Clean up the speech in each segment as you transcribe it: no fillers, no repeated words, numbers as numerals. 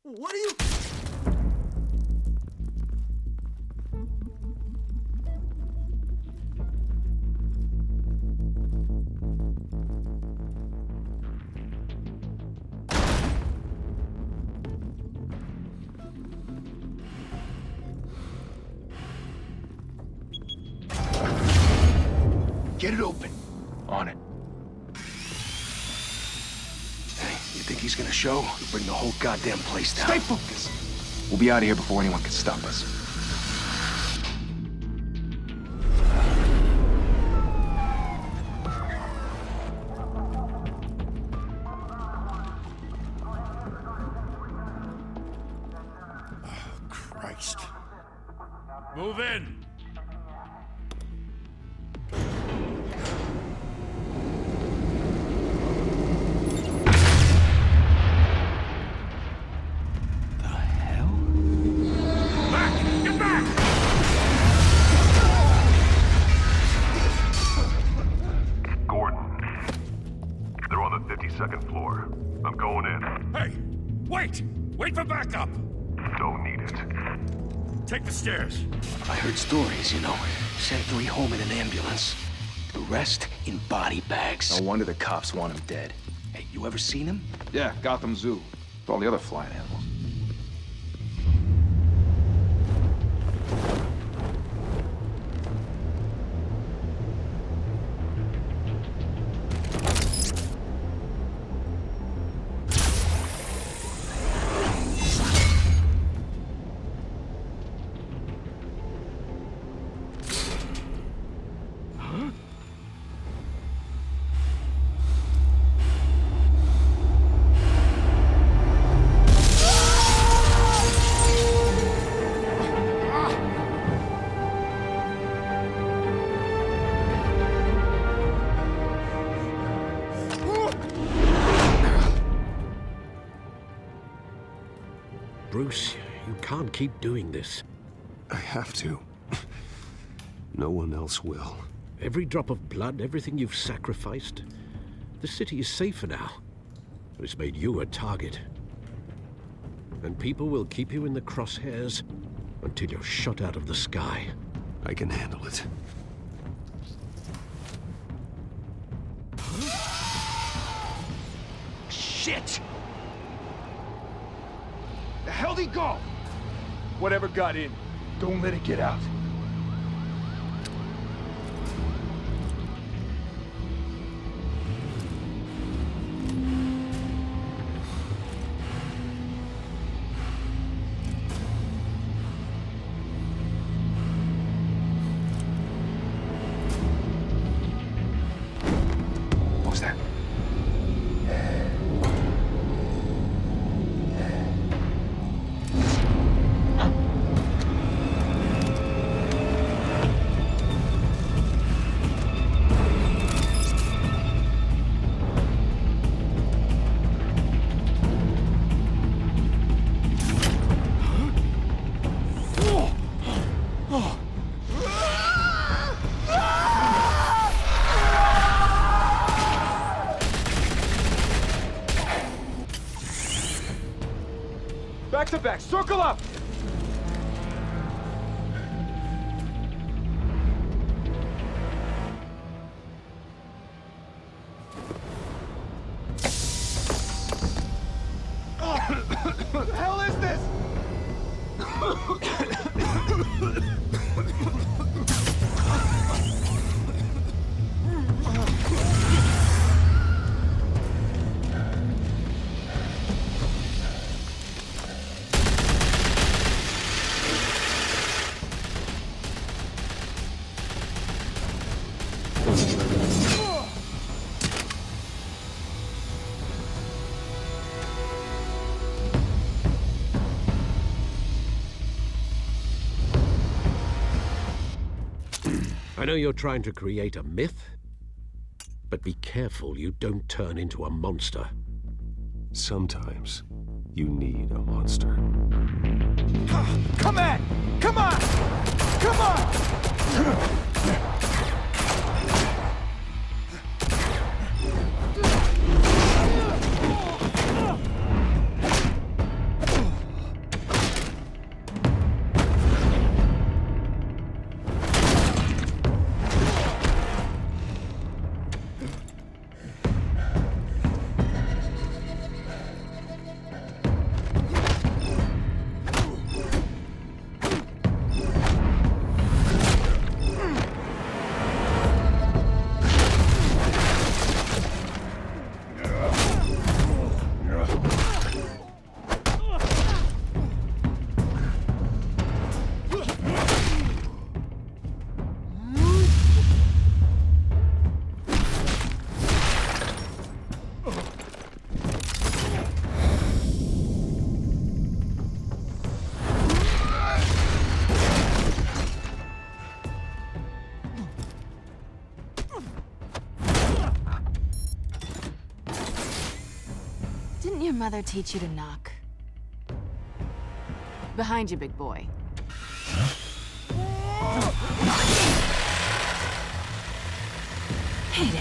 What are you... Get it open. On it. Hey, you think he's gonna show? He'll bring the whole goddamn place down. Stay focused. We'll be out of here before anyone can stop us. Christ. Move in! The hell? Back! Get back! Gordon. They're on the 52nd floor. I'm going in. Hey! Wait! Wait for backup! Don't need it. Take the stairs. I heard stories, you know. Sent 3 home in an ambulance. The rest in body bags. No wonder the cops want him dead. Hey, you ever seen him? Yeah, Gotham Zoo. With all the other flying animals. Bruce, you can't keep doing this. I have to. No one else will. Every drop of blood, everything you've sacrificed. The city is safer now. It's made you a target. And people will keep you in the crosshairs until you're shot out of the sky. I can handle it. Shit! The hell'd he go? Whatever got in, don't let it get out. What was that? Back to back, circle up! What the hell is this? I know you're trying to create a myth, but be careful you don't turn into a monster. Sometimes you need a monster. Come on! Come on! Come on! your mother teach you to knock? Behind you, big boy. Heyday.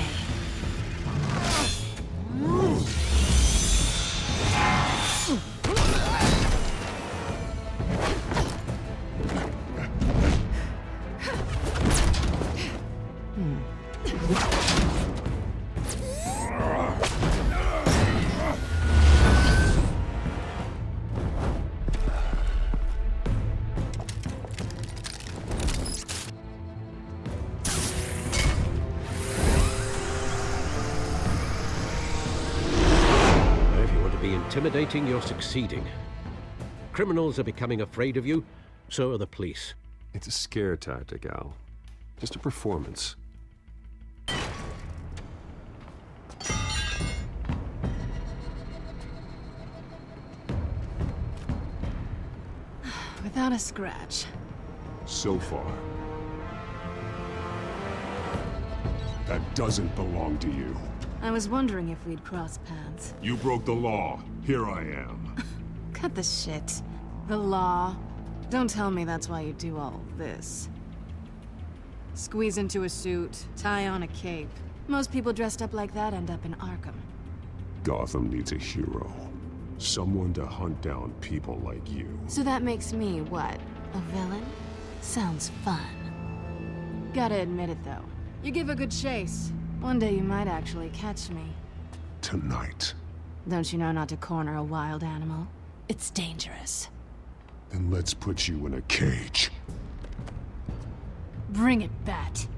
Intimidating, you're succeeding. Criminals are becoming afraid of you, so are the police. It's a scare tactic, Al. Just a performance. Without a scratch. So far. That doesn't belong to you. I was wondering if we'd cross paths. You broke the law. Here I am. Cut the shit. The law. Don't tell me that's why you do all this. Squeeze into a suit, tie on a cape. Most people dressed up like that end up in Arkham. Gotham needs a hero. Someone to hunt down people like you. So that makes me, what, a villain? Sounds fun. Gotta admit it, though. You give a good chase. One day you might actually catch me. Tonight. Don't you know not to corner a wild animal? It's dangerous. Then let's put you in a cage. Bring it, Bat.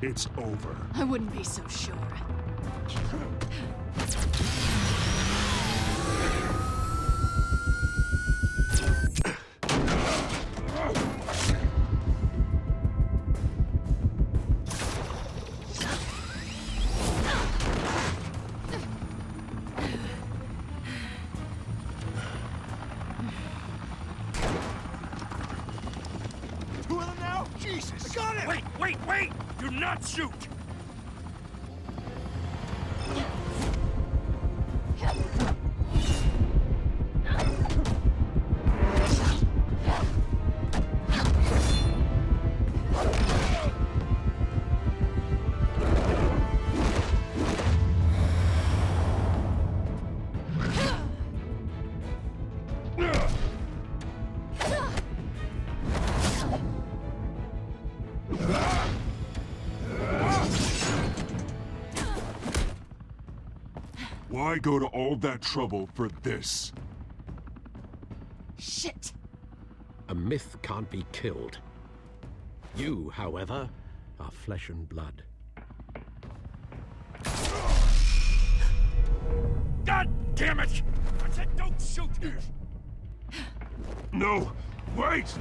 It's over. I wouldn't be so sure. Two of them now? Jesus! I got him! Wait! Do not shoot! Why go to all that trouble for this? Shit! A myth can't be killed. You, however, are flesh and blood. God damn it! I said don't shoot! No! Wait!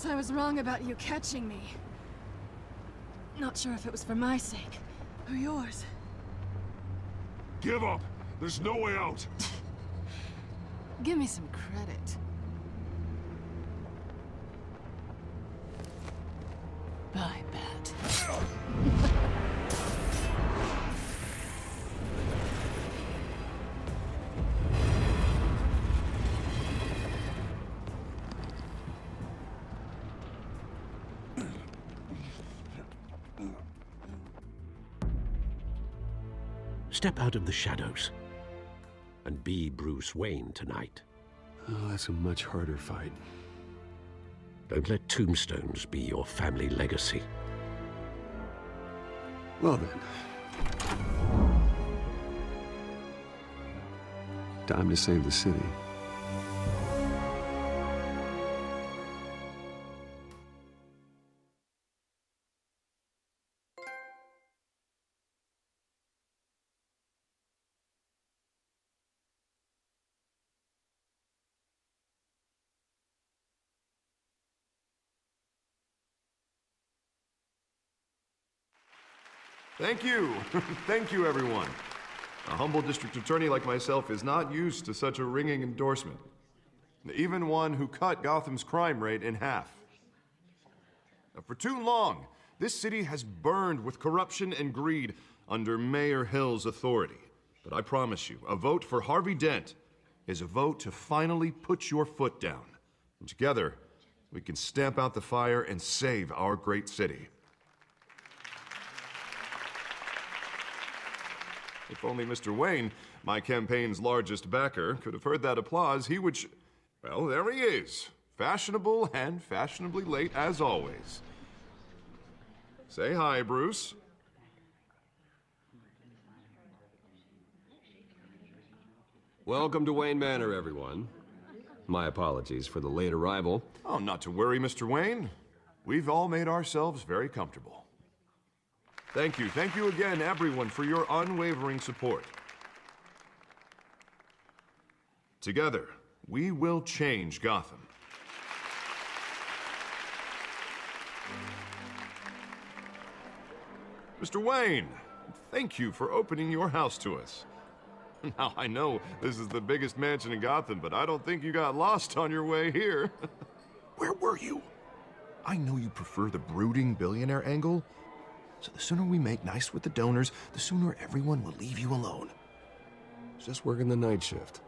Guess I was wrong about you catching me. Not sure if it was for my sake or yours. Give up! There's no way out! Give me some credit. Bye, Bat. Step out of the shadows and be Bruce Wayne tonight. Oh, that's a much harder fight. Don't let tombstones be your family legacy. Well then. Time to save the city. Thank you. Thank you, everyone. A humble district attorney like myself is not used to such a ringing endorsement. Even one who cut Gotham's crime rate in half. Now, for too long, this city has burned with corruption and greed under Mayor Hill's authority. But I promise you, a vote for Harvey Dent is a vote to finally put your foot down. And together, we can stamp out the fire and save our great city. If only Mr. Wayne, my campaign's largest backer, could have heard that applause, he would well, there he is. Fashionable and fashionably late as always. Say hi, Bruce. Welcome to Wayne Manor, everyone. My apologies for the late arrival. Oh, not to worry, Mr. Wayne. We've all made ourselves very comfortable. Thank you again, everyone, for your unwavering support. Together, we will change Gotham. Mr. Wayne, thank you for opening your house to us. Now, I know this is the biggest mansion in Gotham, but I don't think you got lost on your way here. Where were you? I know you prefer the brooding billionaire angle, so the sooner we make nice with the donors, the sooner everyone will leave you alone. Just working the night shift.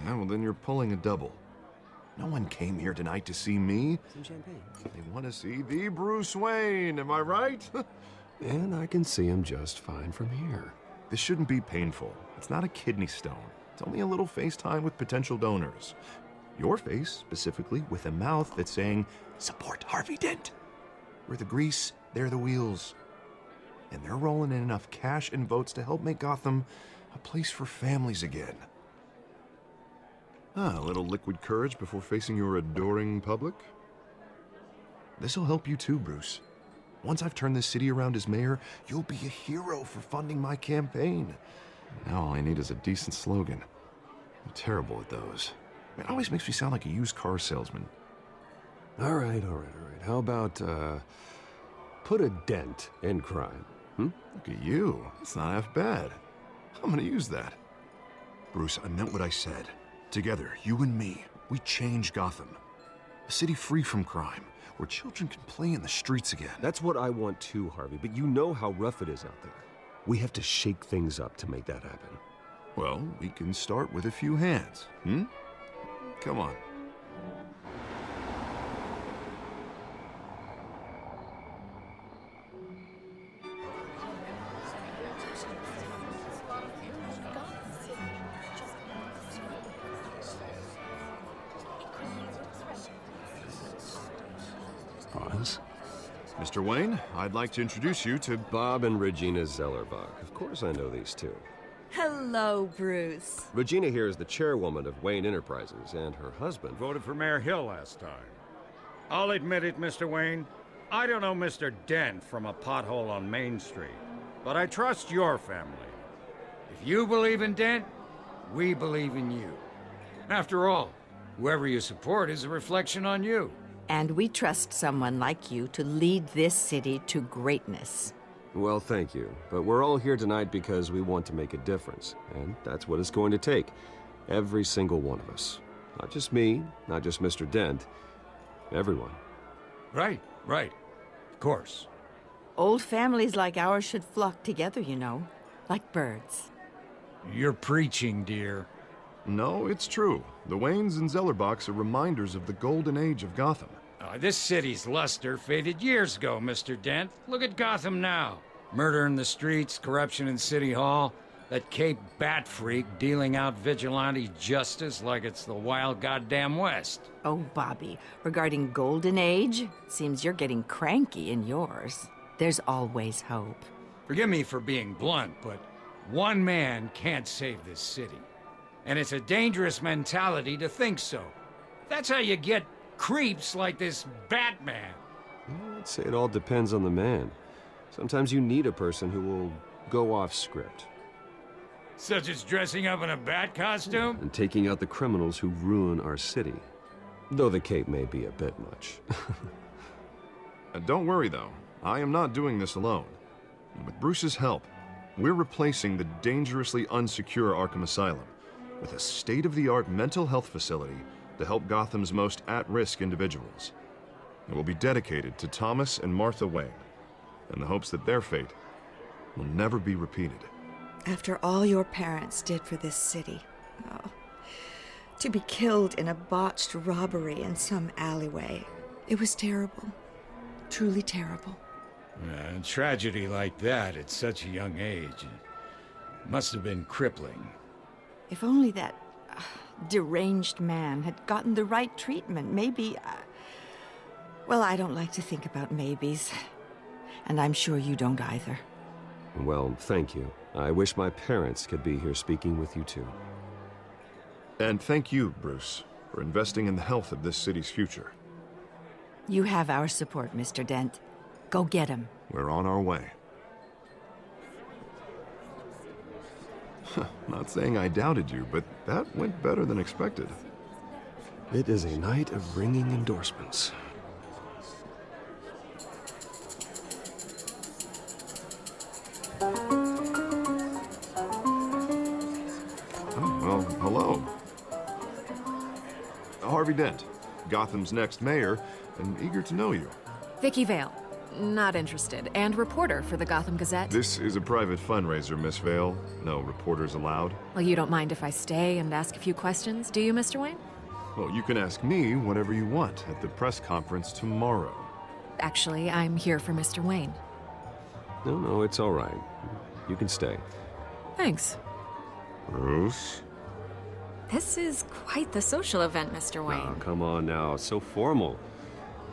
Yeah, well then you're pulling a double. No one came here tonight to see me. Some champagne. They want to see the Bruce Wayne, am I right? And I can see him just fine from here. This shouldn't be painful. It's not a kidney stone. It's only a little FaceTime with potential donors. Your face, specifically, with a mouth that's saying, support Harvey Dent. We're the grease, they're the wheels. And they're rolling in enough cash and votes to help make Gotham a place for families again. A little liquid courage before facing your adoring public. This'll help you too, Bruce. Once I've turned this city around as mayor, you'll be a hero for funding my campaign. Now all I need is a decent slogan. I'm terrible at those. It always makes me sound like a used car salesman. All right. How about, put a dent in crime? Look at you. It's not half bad. I'm gonna use that. Bruce, I meant what I said. Together, you and me, we change Gotham. A city free from crime, where children can play in the streets again. That's what I want too, Harvey, but you know how rough it is out there. We have to shake things up to make that happen. Well, we can start with a few hands, Come on. Hans? Mr. Wayne, I'd like to introduce you to... Bob and Regina Zellerbach. Of course I know these two. Hello, Bruce. Regina here is the chairwoman of Wayne Enterprises, and her husband... Voted for Mayor Hill last time. I'll admit it, Mr. Wayne. I don't know Mr. Dent from a pothole on Main Street, but I trust your family. If you believe in Dent, we believe in you. After all, whoever you support is a reflection on you. And we trust someone like you to lead this city to greatness. Well, thank you. But we're all here tonight because we want to make a difference. And that's what it's going to take. Every single one of us. Not just me, not just Mr. Dent. Everyone. Right. Of course. Old families like ours should flock together, you know, like birds. You're preaching, dear. No, it's true. The Waynes and Zellerbachs are reminders of the golden age of Gotham. This city's luster faded years ago, Mr. Dent. Look at Gotham now. Murder in the streets, corruption in City Hall, that Cape Bat freak dealing out vigilante justice like it's the wild goddamn West. Oh, Bobby, regarding Golden Age, seems you're getting cranky in yours. There's always hope. Forgive me for being blunt, but one man can't save this city. And it's a dangerous mentality to think so. That's how you get creeps like this Batman. I'd say it all depends on the man. Sometimes you need a person who will go off script. Such as dressing up in a bat costume? And taking out the criminals who ruin our city. Though the cape may be a bit much. Don't worry, though. I am not doing this alone. With Bruce's help, we're replacing the dangerously unsecure Arkham Asylum with a state-of-the-art mental health facility to help Gotham's most at-risk individuals. It will be dedicated to Thomas and Martha Wayne, in the hopes that their fate will never be repeated. After all your parents did for this city, to be killed in a botched robbery in some alleyway, it was terrible. Truly terrible. A tragedy like that at such a young age must have been crippling. If only that deranged man had gotten the right treatment, maybe... well, I don't like to think about maybes. And I'm sure you don't either. Well, thank you. I wish my parents could be here speaking with you too. And thank you, Bruce, for investing in the health of this city's future. You have our support, Mr. Dent. Go get him. We're on our way. Not saying I doubted you, but that went better than expected. It is a night of ringing endorsements. Oh, well, hello. Harvey Dent, Gotham's next mayor, and eager to know you. Vicky Vale. Not interested. And reporter for the Gotham Gazette. This is a private fundraiser, Miss Vale. No reporters allowed. Well, you don't mind if I stay and ask a few questions, do you, Mr. Wayne? Well, you can ask me whatever you want at the press conference tomorrow. Actually, I'm here for Mr. Wayne. No, it's all right. You can stay. Thanks. Bruce? This is quite the social event, Mr. Wayne. Oh, come on now. It's so formal.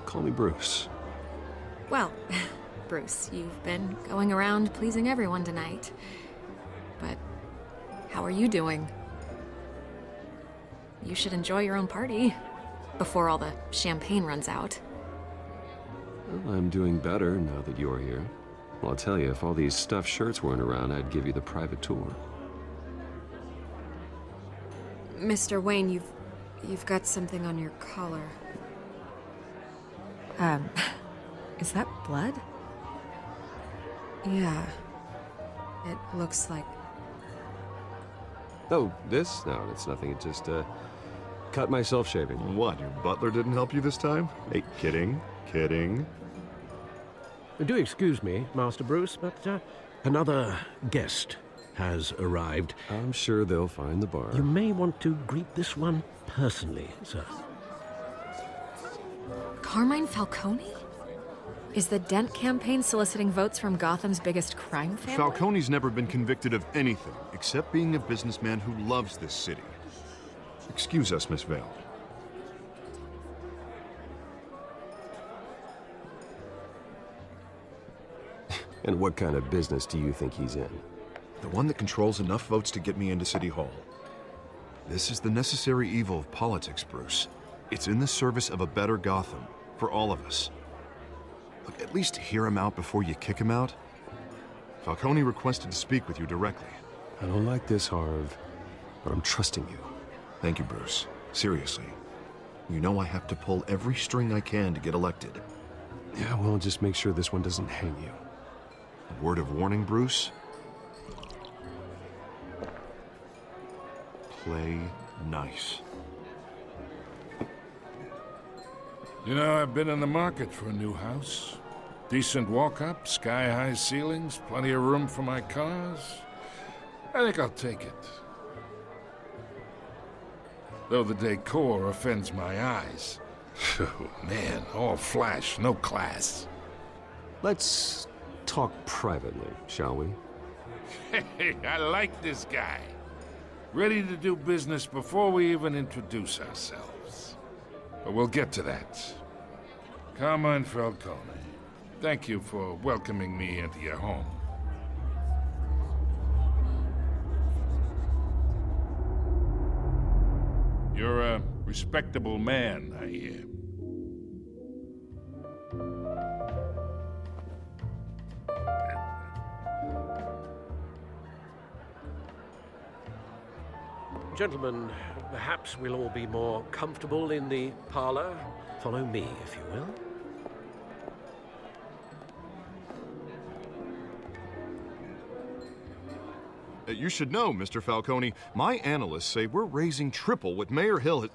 Call me Bruce. Well, Bruce, you've been going around pleasing everyone tonight. But how are you doing? You should enjoy your own party before all the champagne runs out. Well, I'm doing better now that you're here. Well, I'll tell you, if all these stuffed shirts weren't around, I'd give you the private tour. Mr. Wayne, you've got something on your collar. Is that blood? Yeah. It looks like... Oh, this? No, it's nothing. It just, cut myself shaving. What, your butler didn't help you this time? Hey, kidding, kidding. Do excuse me, Master Bruce, but another guest has arrived. I'm sure they'll find the bar. You may want to greet this one personally, sir. Carmine Falcone? Is the Dent campaign soliciting votes from Gotham's biggest crime family? Falcone's never been convicted of anything except being a businessman who loves this city. Excuse us, Miss Vale. And what kind of business do you think he's in? The one that controls enough votes to get me into City Hall. This is the necessary evil of politics, Bruce. It's in the service of a better Gotham, for all of us. Look, at least hear him out before you kick him out. Falcone requested to speak with you directly. I don't like this, Harv, but I'm trusting you. Thank you, Bruce. Seriously. You know I have to pull every string I can to get elected. Yeah, well, just make sure this one doesn't hang you. A word of warning, Bruce? Play nice. You know, I've been in the market for a new house. Decent walk-up, sky-high ceilings, plenty of room for my cars. I think I'll take it. Though the decor offends my eyes. Oh, man, all flash, no class. Let's talk privately, shall we? Hey, I like this guy. Ready to do business before we even introduce ourselves. But we'll get to that. Carmine Falcone, thank you for welcoming me into your home. You're a respectable man, I hear. Gentlemen, perhaps we'll all be more comfortable in the parlor. Follow me, if you will. You should know, Mr. Falcone, my analysts say we're raising triple what Mayor Hill has...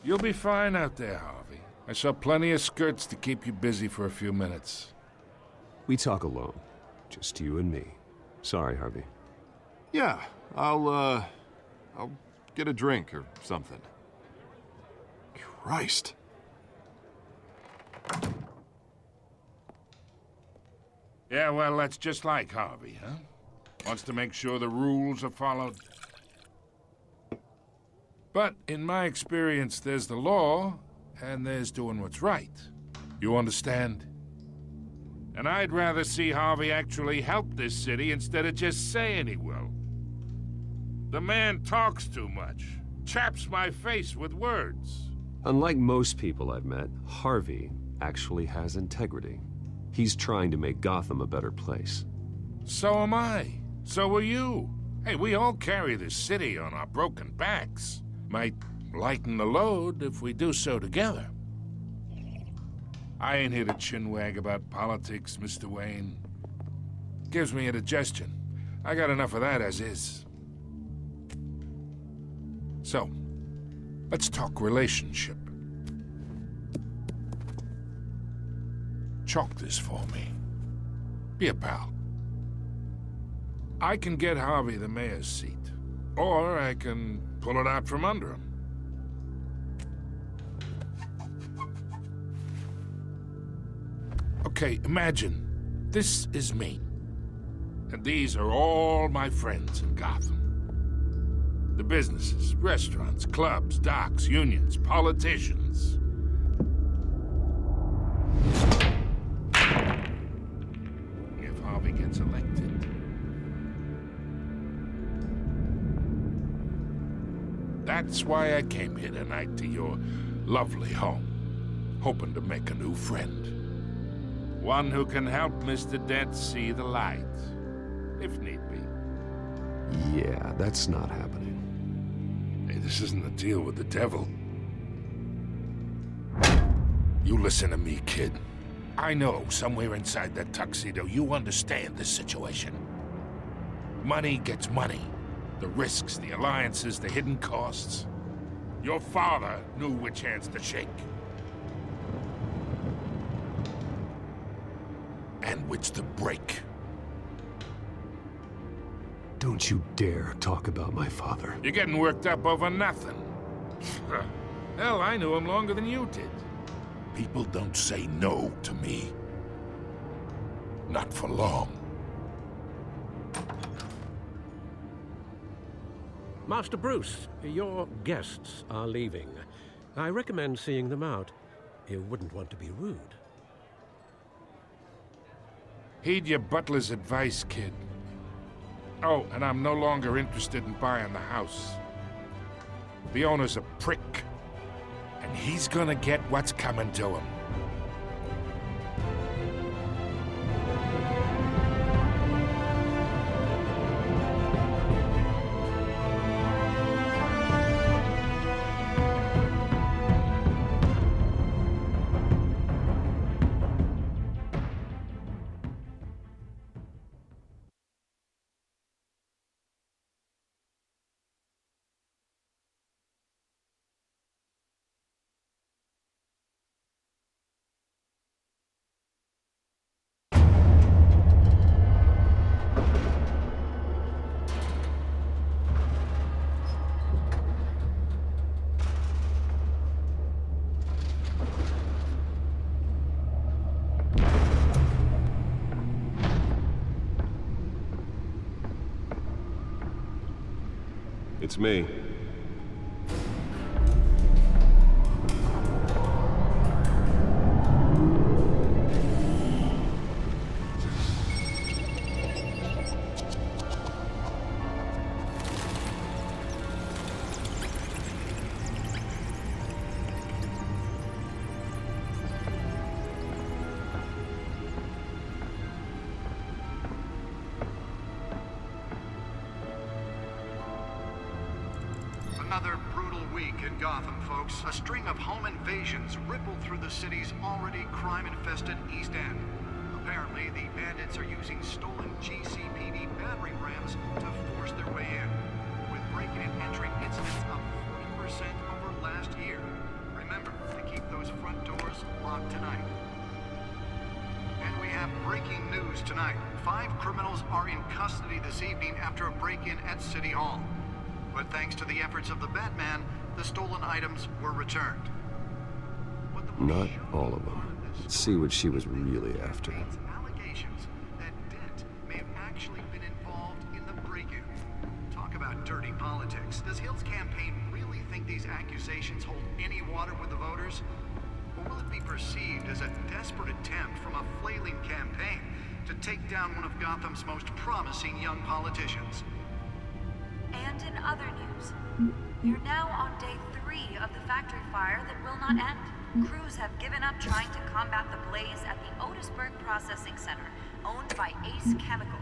You'll be fine out there, Harvey. I saw plenty of skirts to keep you busy for a few minutes. We talk alone. Just you and me. Sorry, Harvey. Yeah, I'll get a drink or something. Christ. Yeah, well, that's just like Harvey, huh? Wants to make sure the rules are followed. But in my experience, there's the law, and there's doing what's right. You understand? And I'd rather see Harvey actually help this city instead of just saying he will. The man talks too much, chaps my face with words. Unlike most people I've met, Harvey actually has integrity. He's trying to make Gotham a better place. So am I. So are you. Hey, we all carry this city on our broken backs. Might lighten the load if we do so together. I ain't here to chinwag about politics, Mr. Wayne. Gives me indigestion. I got enough of that as is. So, let's talk relationship. Chalk this for me. Be a pal. I can get Harvey the mayor's seat, or I can pull it out from under him. Okay, imagine this is me, and these are all my friends in Gotham. The businesses, restaurants, clubs, docks, unions, politicians. If Harvey gets elected, that's why I came here tonight to your lovely home, hoping to make a new friend. One who can help Mr. Dent see the light, if need be. Yeah, that's not happening. Hey, this isn't a deal with the devil. You listen to me, kid. I know somewhere inside that tuxedo you understand this situation. Money gets money. The risks, the alliances, the hidden costs. Your father knew which hands to shake. And which to break. Don't you dare talk about my father. You're getting worked up over nothing. Hell, I knew him longer than you did. People don't say no to me. Not for long. Master Bruce, your guests are leaving. I recommend seeing them out. You wouldn't want to be rude. Heed your butler's advice, kid. Oh, and I'm no longer interested in buying the house. The owner's a prick. And he's gonna get what's coming to him. It's me. Another brutal week in Gotham, folks. A string of home invasions rippled through the city's already crime-infested East End. Apparently, the bandits are using stolen GCPD battering rams to force their way in, with breaking and entering incidents up 40% over last year. Remember to keep those front doors locked tonight. And we have breaking news tonight. 5 criminals are in custody this evening after a break-in at City Hall. But thanks to the efforts of the Batman, the stolen items were returned. Not all of them. Let's see what she was really after. Allegations that Dent may have actually been involved in the break-in. Talk about dirty politics. Does Hill's campaign really think these accusations hold any water with the voters? Or will it be perceived as a desperate attempt from a flailing campaign to take down one of Gotham's most promising young politicians? And in other news, you're now on day 3 of the factory fire that will not end. Crews have given up trying to combat the blaze at the Otisburg Processing Center, owned by Ace Chemical.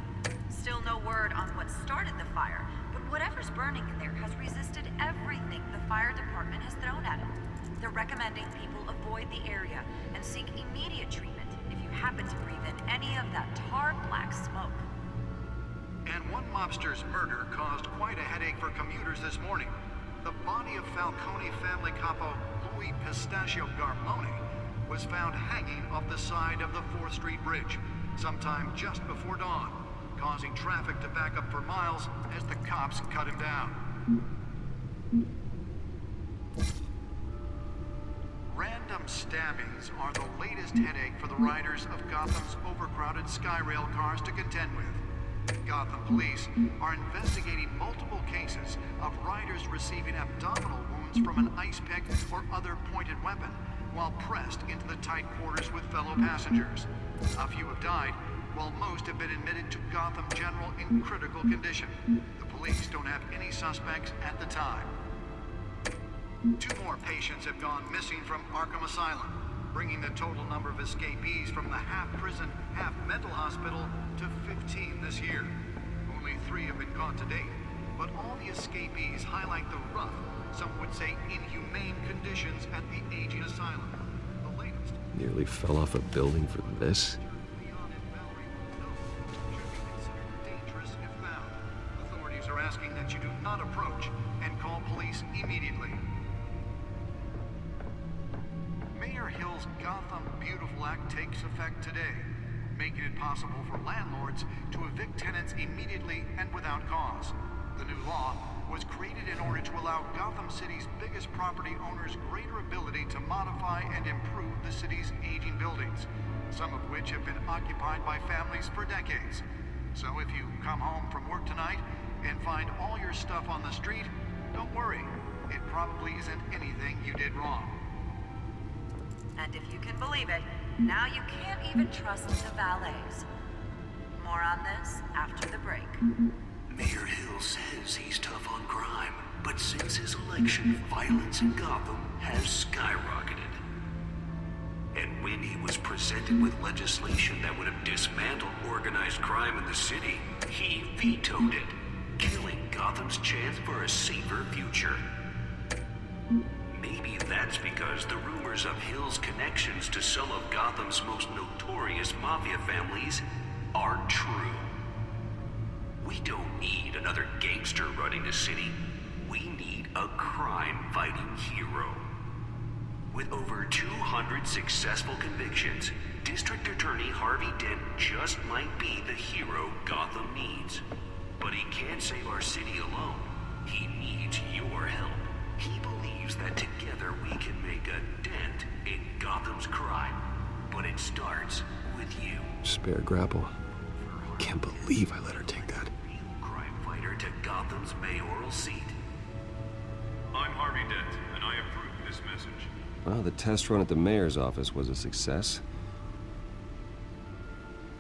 Still no word on what started the fire, but whatever's burning in there has resisted everything the fire department has thrown at it. They're recommending people avoid the area and seek immediate treatment if you happen to breathe in any of that tar black smoke. And one mobster's murder caused quite a headache for commuters this morning. The body of Falcone family capo Louis Pistachio Garmone was found hanging off the side of the 4th Street Bridge sometime just before dawn, causing traffic to back up for miles as the cops cut him down. Random stabbings are the latest headache for the riders of Gotham's overcrowded Skyrail cars to contend with. Gotham police are investigating multiple cases of riders receiving abdominal wounds from an ice pick or other pointed weapon while pressed into the tight quarters with fellow passengers. A few have died, while most have been admitted to Gotham General in critical condition. The police don't have any suspects at the time. 2 more patients have gone missing from Arkham Asylum. bringing the total number of escapees from the half-prison, half-mental hospital to 15 this year. Only 3 have been caught to date, but all the escapees highlight the rough, some would say inhumane conditions at the aging asylum. The latest... Nearly fell off a building for this? Authorities are asking that you do not approach and call police immediately. Mayor Hill's Gotham Beautiful Act takes effect today, making it possible for landlords to evict tenants immediately and without cause. The new law was created in order to allow Gotham City's biggest property owners greater ability to modify and improve the city's aging buildings, some of which have been occupied by families for decades. So if you come home from work tonight and find all your stuff on the street, don't worry. It probably isn't anything you did wrong. And if you can believe it, now you can't even trust the valets. More on this after the break. Mayor Hill says he's tough on crime, but since his election, violence in Gotham has skyrocketed. And when he was presented with legislation that would have dismantled organized crime in the city, he vetoed it, killing Gotham's chance for a safer future. Maybe that's because the rumors of Hill's connections to some of Gotham's most notorious mafia families are true. We don't need another gangster running the city. We need a crime-fighting hero. With over 200 successful convictions, District Attorney Harvey Dent just might be the hero Gotham needs. But he can't save our city alone. He needs your help. He believes that together we can make a dent in Gotham's crime. But it starts with you. Spare grapple. Can't believe I let her take that. Crime fighter to Gotham's mayoral seat. I'm Harvey Dent, and I approve this message. Well, the test run at the mayor's office was a success.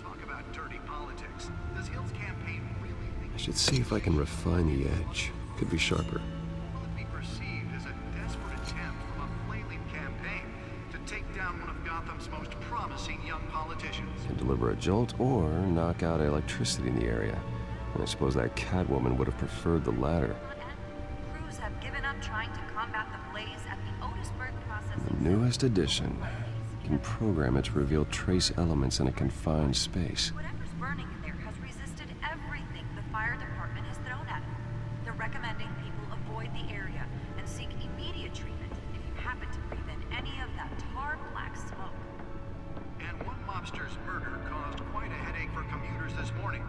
Talk about dirty politics. Does Hill's campaign really think... I should see if I can refine the edge. Could be sharper. Will it be perceived as a desperate attempt from a flailing campaign to take down one of Gotham's most promising young politicians? Can deliver a jolt or knock out electricity in the area. And I suppose that Catwoman would have preferred the latter. Crews have given up trying to combat the blaze at the Otisburg processing. The newest addition. Can program it to reveal trace elements in a confined space. Whatever's burning in there has resisted everything the fire department has thrown at it. They're recommending people avoid the area and seek immediate treatment if you happen to breathe in any of that tar black smoke. And one mobster's murder caused quite a headache for commuters this morning.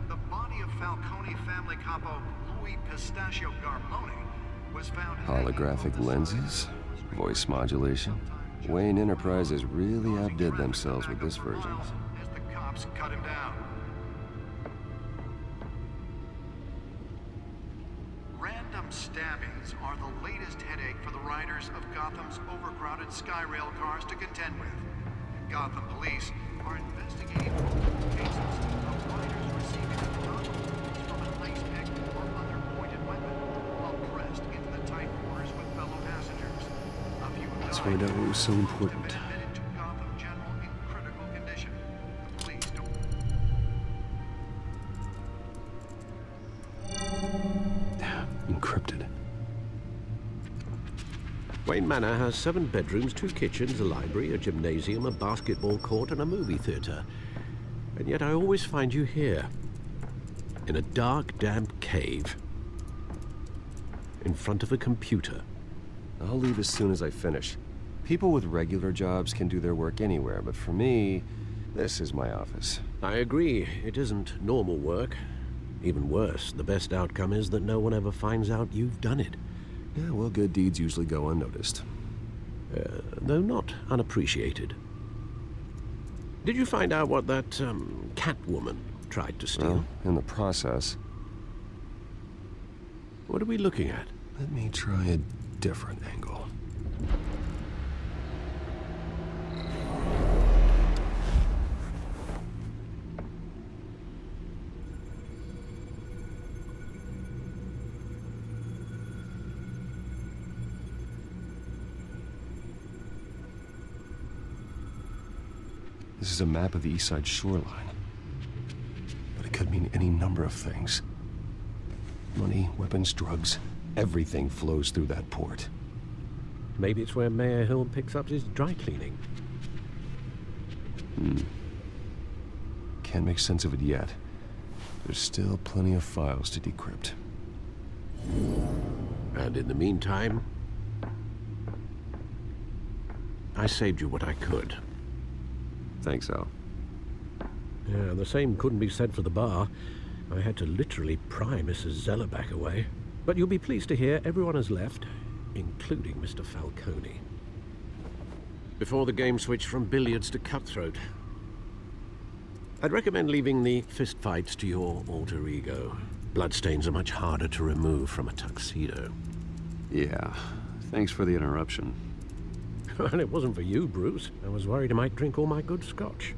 The body of Falcone family capo Louis Pistachio Garmone was found... Holographic lenses? Voice modulation? Wayne Enterprises really outdid themselves with this version. As the cops cut him down. Random stabbings are the latest headache for the riders of Gotham's overcrowded Skyrail cars to contend with. Gotham police are investigating multiple cases of riders receiving abdominal wounds from an ice pick or other pointed weapon while pressed into the tight quarters with fellow passengers. A few Let's find out what was so important. have been admitted to Gotham General in critical condition. The police don't... Encrypted. Wayne Manor has 7 bedrooms, 2 kitchens, a library, a gymnasium, a basketball court, and a movie theater. And yet I always find you here, in a dark, damp cave, in front of a computer. I'll leave as soon as I finish. People with regular jobs can do their work anywhere, but for me, this is my office. I agree, it isn't normal work. Even worse, the best outcome is that no one ever finds out you've done it. Yeah, well, good deeds usually go unnoticed. Though not unappreciated. Did you find out what that, Catwoman tried to steal? Well, in the process. What are we looking at? Let me try a different angle. This is a map of the east side shoreline. But it could mean any number of things. Money, weapons, drugs, everything flows through that port. Maybe it's where Mayor Hill picks up his dry cleaning. Can't make sense of it yet. There's still plenty of files to decrypt. And in the meantime, I saved you what I could. Thanks, Al. Yeah, the same couldn't be said for the bar. I had to literally pry Mrs. Zeller back away. But you'll be pleased to hear everyone has left, including Mr. Falcone. Before the game switched from billiards to cutthroat. I'd recommend leaving the fistfights to your alter ego. Bloodstains are much harder to remove from a tuxedo. Yeah, thanks for the interruption. And it wasn't for you, Bruce. I was worried I might drink all my good scotch.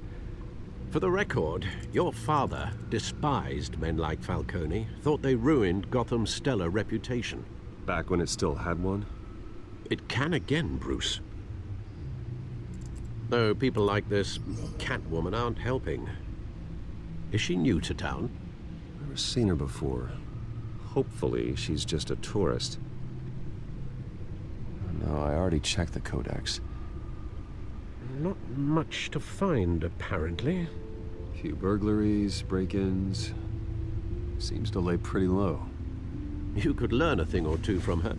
For the record, your father despised men like Falcone, thought they ruined Gotham's stellar reputation. Back when it still had one? It can again, Bruce. Though people like this Catwoman aren't helping. Is she new to town? Never seen her before. Hopefully, she's just a tourist. No, I already checked the codex. Not much to find, apparently. Few burglaries, break-ins. Seems to lay pretty low. You could learn a thing or two from her.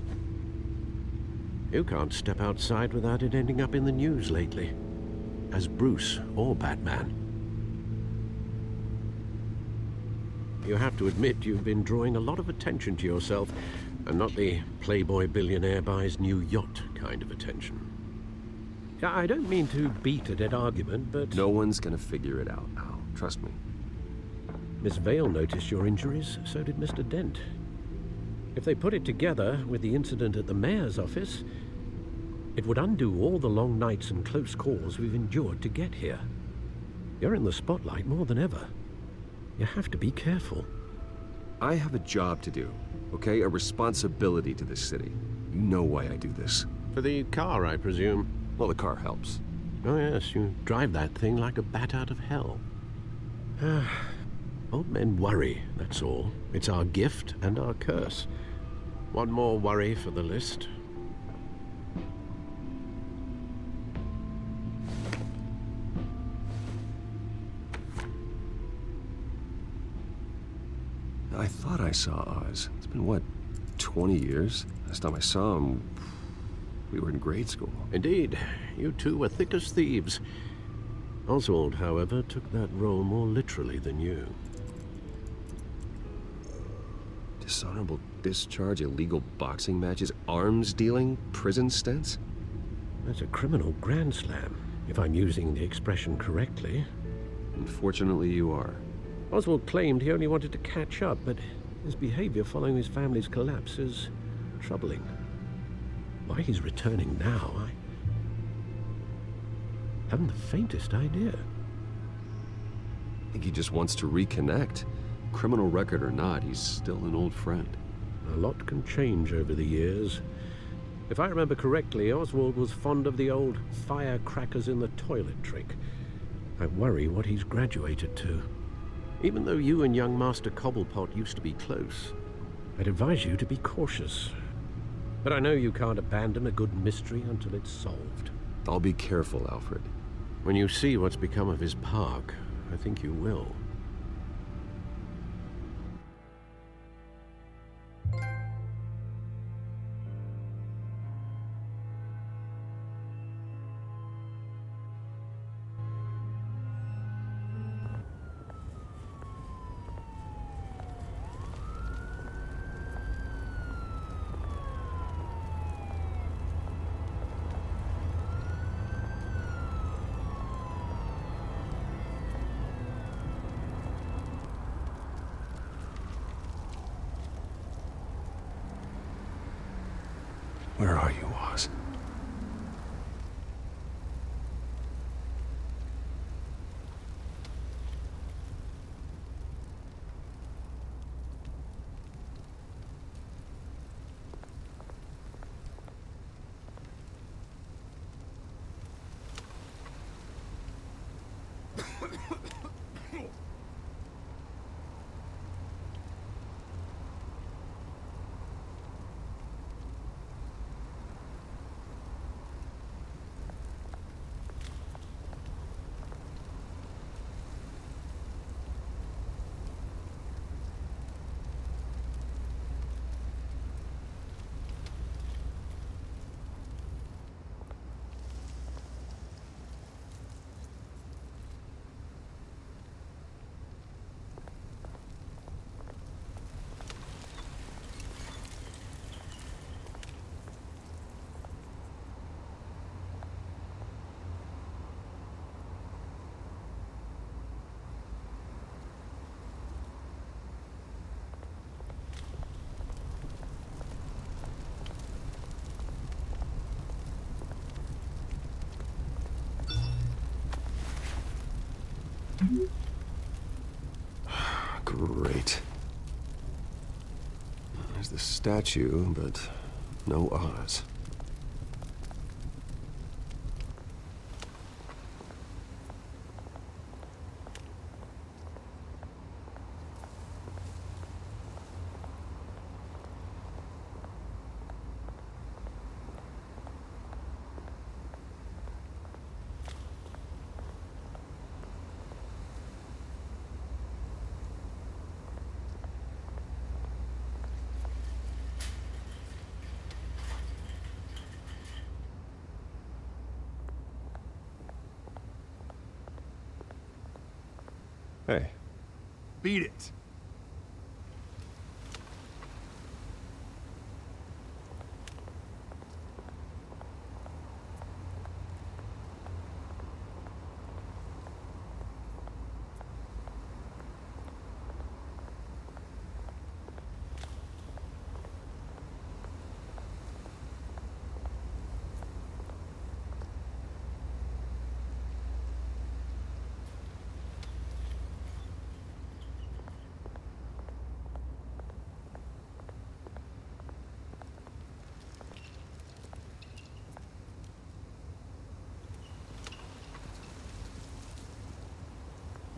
You can't step outside without it ending up in the news lately. As Bruce or Batman. You have to admit you've been drawing a lot of attention to yourself, and not the playboy billionaire buys new yacht kind of attention. Yeah, I don't mean to beat a dead argument, but... No one's gonna figure it out, Al. Trust me. Miss Vale noticed your injuries, so did Mr. Dent. If they put it together with the incident at the mayor's office, it would undo all the long nights and close calls we've endured to get here. You're in the spotlight more than ever. You have to be careful. I have a job to do, okay? A responsibility to this city. You know why I do this. For the car, I presume. Well, the car helps. Oh yes, you drive that thing like a bat out of hell. Old men worry, that's all. It's our gift and our curse. One more worry for the list. I thought I saw Oz. It's been, what, 20 years? Last time I saw him, we were in grade school. Indeed. You two were thick as thieves. Oswald, however, took that role more literally than you. Dishonorable discharge, illegal boxing matches, arms dealing, prison stints? That's a criminal grand slam, if I'm using the expression correctly. Unfortunately, you are. Oswald claimed he only wanted to catch up, but his behavior following his family's collapse is troubling. Why he's returning now, I haven't the faintest idea. I think he just wants to reconnect. Criminal record or not, he's still an old friend. A lot can change over the years. If I remember correctly, Oswald was fond of the old firecrackers in the toilet trick. I worry what he's graduated to. Even though you and young Master Cobblepot used to be close, I'd advise you to be cautious. But I know you can't abandon a good mystery until it's solved. I'll be careful, Alfred. When you see what's become of his park, I think you will. Where are you, Oz? Great. There's the statue, but no Oz. Hey. Beat it.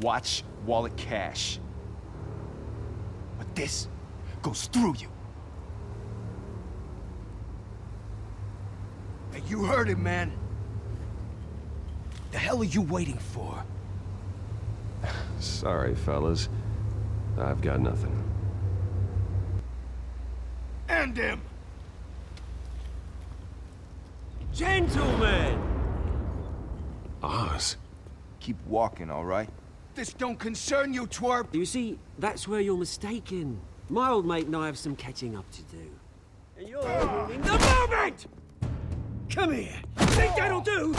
Watch wallet cash. But this goes through you. Hey, you heard him, man. The hell are you waiting for? Sorry, fellas. I've got nothing. End him! Gentlemen! Oz? Keep walking, all right? This don't concern you, twerp! You see, that's where you're mistaken. My old mate and I have some catching up to do. And you're ruining the moment! Come here! Think that'll do?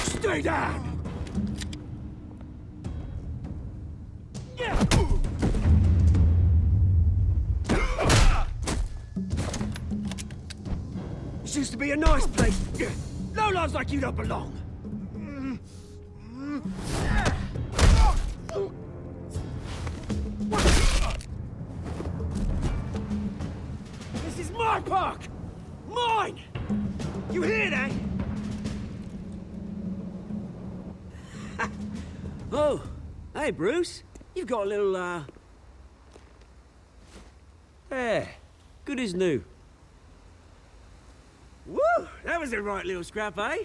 Stay down! This used to be a nice place. Lowlifes like you don't belong. This is my park! Mine! You hear that? Oh, hey, Bruce. You've got a little, There. Good as new. Woo! That was a right little scrap, eh?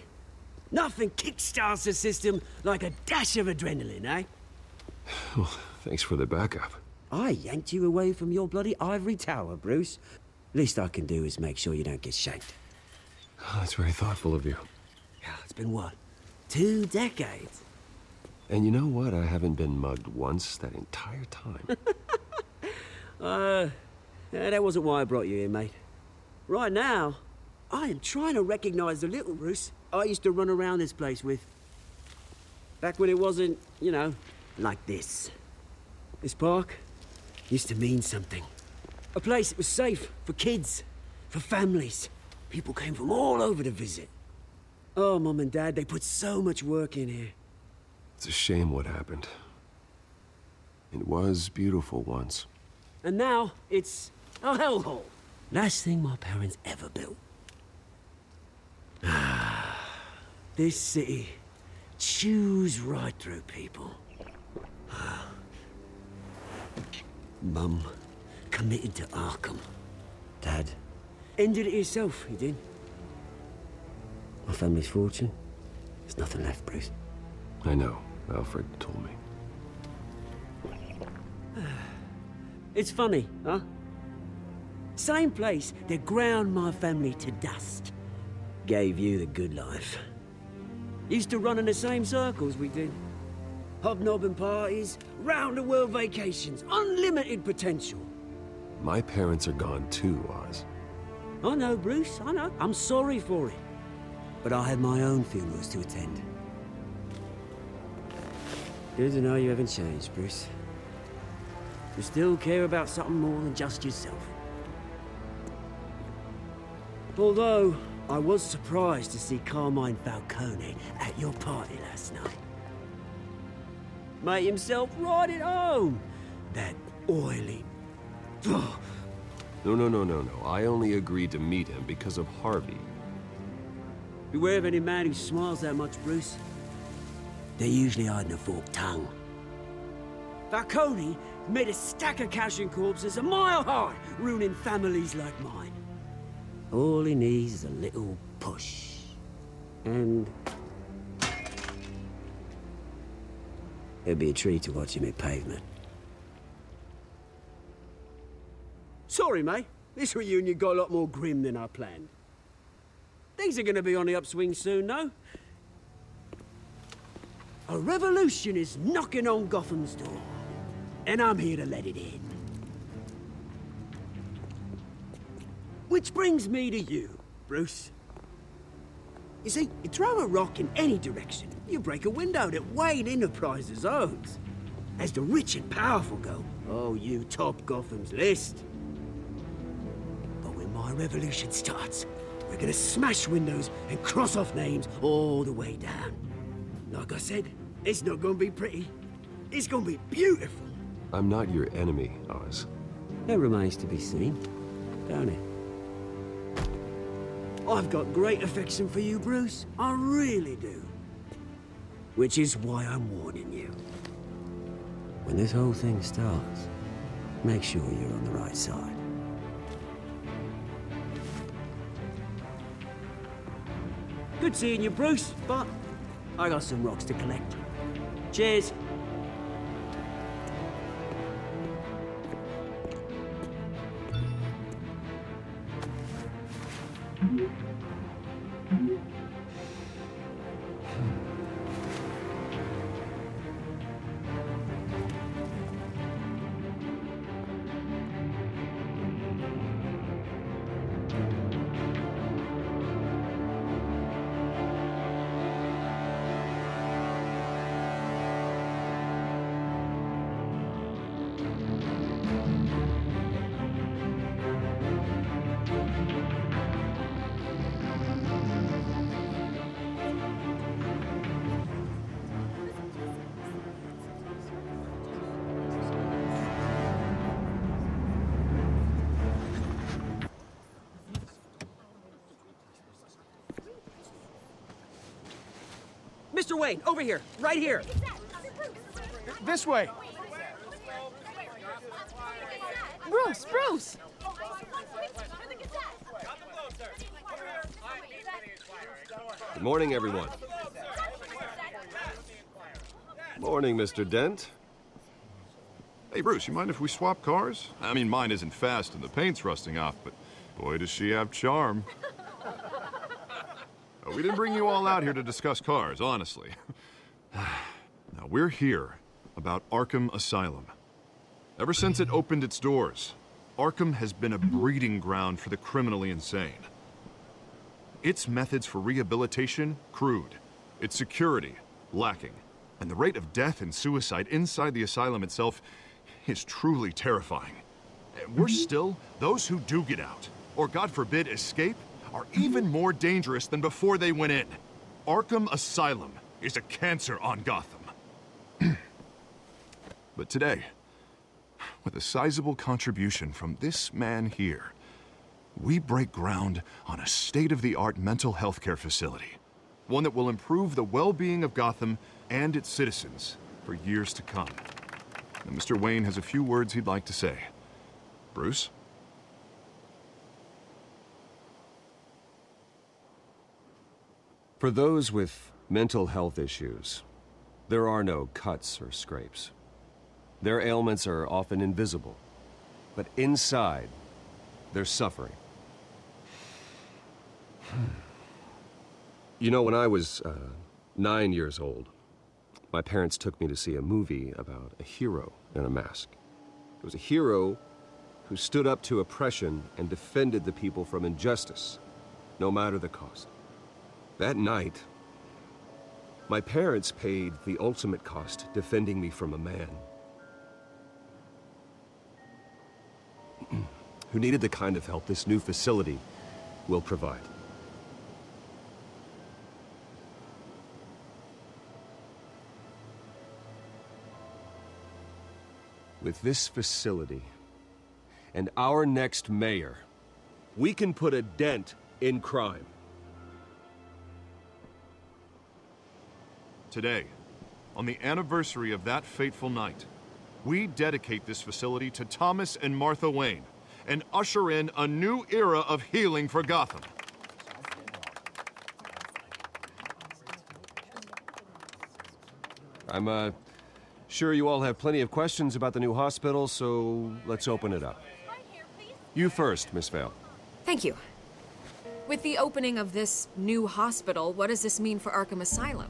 Nothing kickstarts the system like a dash of adrenaline, eh? Well, thanks for the backup. I yanked you away from your bloody ivory tower, Bruce. Least I can do is make sure you don't get shanked. Oh, that's very thoughtful of you. Yeah, it's been what? 2 decades? And you know what? I haven't been mugged once that entire time. That wasn't why I brought you here, mate. Right now, I am trying to recognize the little Bruce I used to run around this place with. Back when it wasn't, you know, like this. This park used to mean something. A place that was safe for kids, for families. People came from all over to visit. Oh, Mum and Dad, they put so much work in here. It's a shame what happened. It was beautiful once. And now, it's a hellhole. Last thing my parents ever built. This city chews right through people. Mum committed to Arkham. Dad ended it himself, he did. My family's fortune, there's nothing left, Bruce. I know. Alfred told me. It's funny, huh? Same place that ground my family to dust. Gave you the good life. Used to run in the same circles we did. Hobnobbing parties, round-the-world vacations, unlimited potential. My parents are gone too, Oz. I know, Bruce, I know. I'm sorry for it. But I had my own funerals to attend. Good to know you haven't changed, Bruce. You still care about something more than just yourself. Although, I was surprised to see Carmine Falcone at your party last night. Made himself right at home. That oily... Ugh. No. I only agreed to meet him because of Harvey. Beware of any man who smiles that much, Bruce. They're usually hiding a forked tongue. Falcone made a stack of cash and corpses a mile high, ruining families like mine. All he needs is a little push. And... it'd be a treat to watch him hit pavement. Sorry, mate. This reunion got a lot more grim than I planned. Things are gonna be on the upswing soon, though. A revolution is knocking on Gotham's door, and I'm here to let it in. Which brings me to you, Bruce. You see, you throw a rock in any direction, you break a window that Wayne Enterprises owns. As the rich and powerful go, oh, you top Gotham's list. But when my revolution starts, we're gonna smash windows and cross off names all the way down. Like I said, it's not gonna be pretty. It's gonna be beautiful. I'm not your enemy, Oz. That remains to be seen, don't it? I've got great affection for you, Bruce. I really do. Which is why I'm warning you. When this whole thing starts, make sure you're on the right side. Good seeing you, Bruce, but I got some rocks to collect. Cheers. Mr. Wayne, over here, right here. This way. Bruce! Good morning, everyone. Morning, Mr. Dent. Hey, Bruce, you mind if we swap cars? I mean, mine isn't fast and the paint's rusting off, but boy, does she have charm. We didn't bring you all out here to discuss cars, honestly. Now, we're here about Arkham Asylum. Ever since it opened its doors, Arkham has been a breeding ground for the criminally insane. Its methods for rehabilitation, crude. Its security, lacking. And the rate of death and suicide inside the asylum itself is truly terrifying. Worse still, those who do get out, or God forbid, escape, are even more dangerous than before they went in. Arkham Asylum is a cancer on Gotham. But today, with a sizable contribution from this man here, we break ground on a state-of-the-art mental health care facility. One that will improve the well-being of Gotham and its citizens for years to come. And Mr. Wayne has a few words he'd like to say. Bruce? For those with mental health issues, there are no cuts or scrapes. Their ailments are often invisible, but inside, they're suffering. You know, when I was 9 years old, my parents took me to see a movie about a hero in a mask. It was a hero who stood up to oppression and defended the people from injustice, no matter the cost. That night, my parents paid the ultimate cost defending me from a man who needed the kind of help this new facility will provide. With this facility and our next mayor, we can put a dent in crime. Today, on the anniversary of that fateful night, we dedicate this facility to Thomas and Martha Wayne and usher in a new era of healing for Gotham. I'm, sure you all have plenty of questions about the new hospital, so let's open it up. You first, Miss Vale. Thank you. With the opening of this new hospital, what does this mean for Arkham Asylum?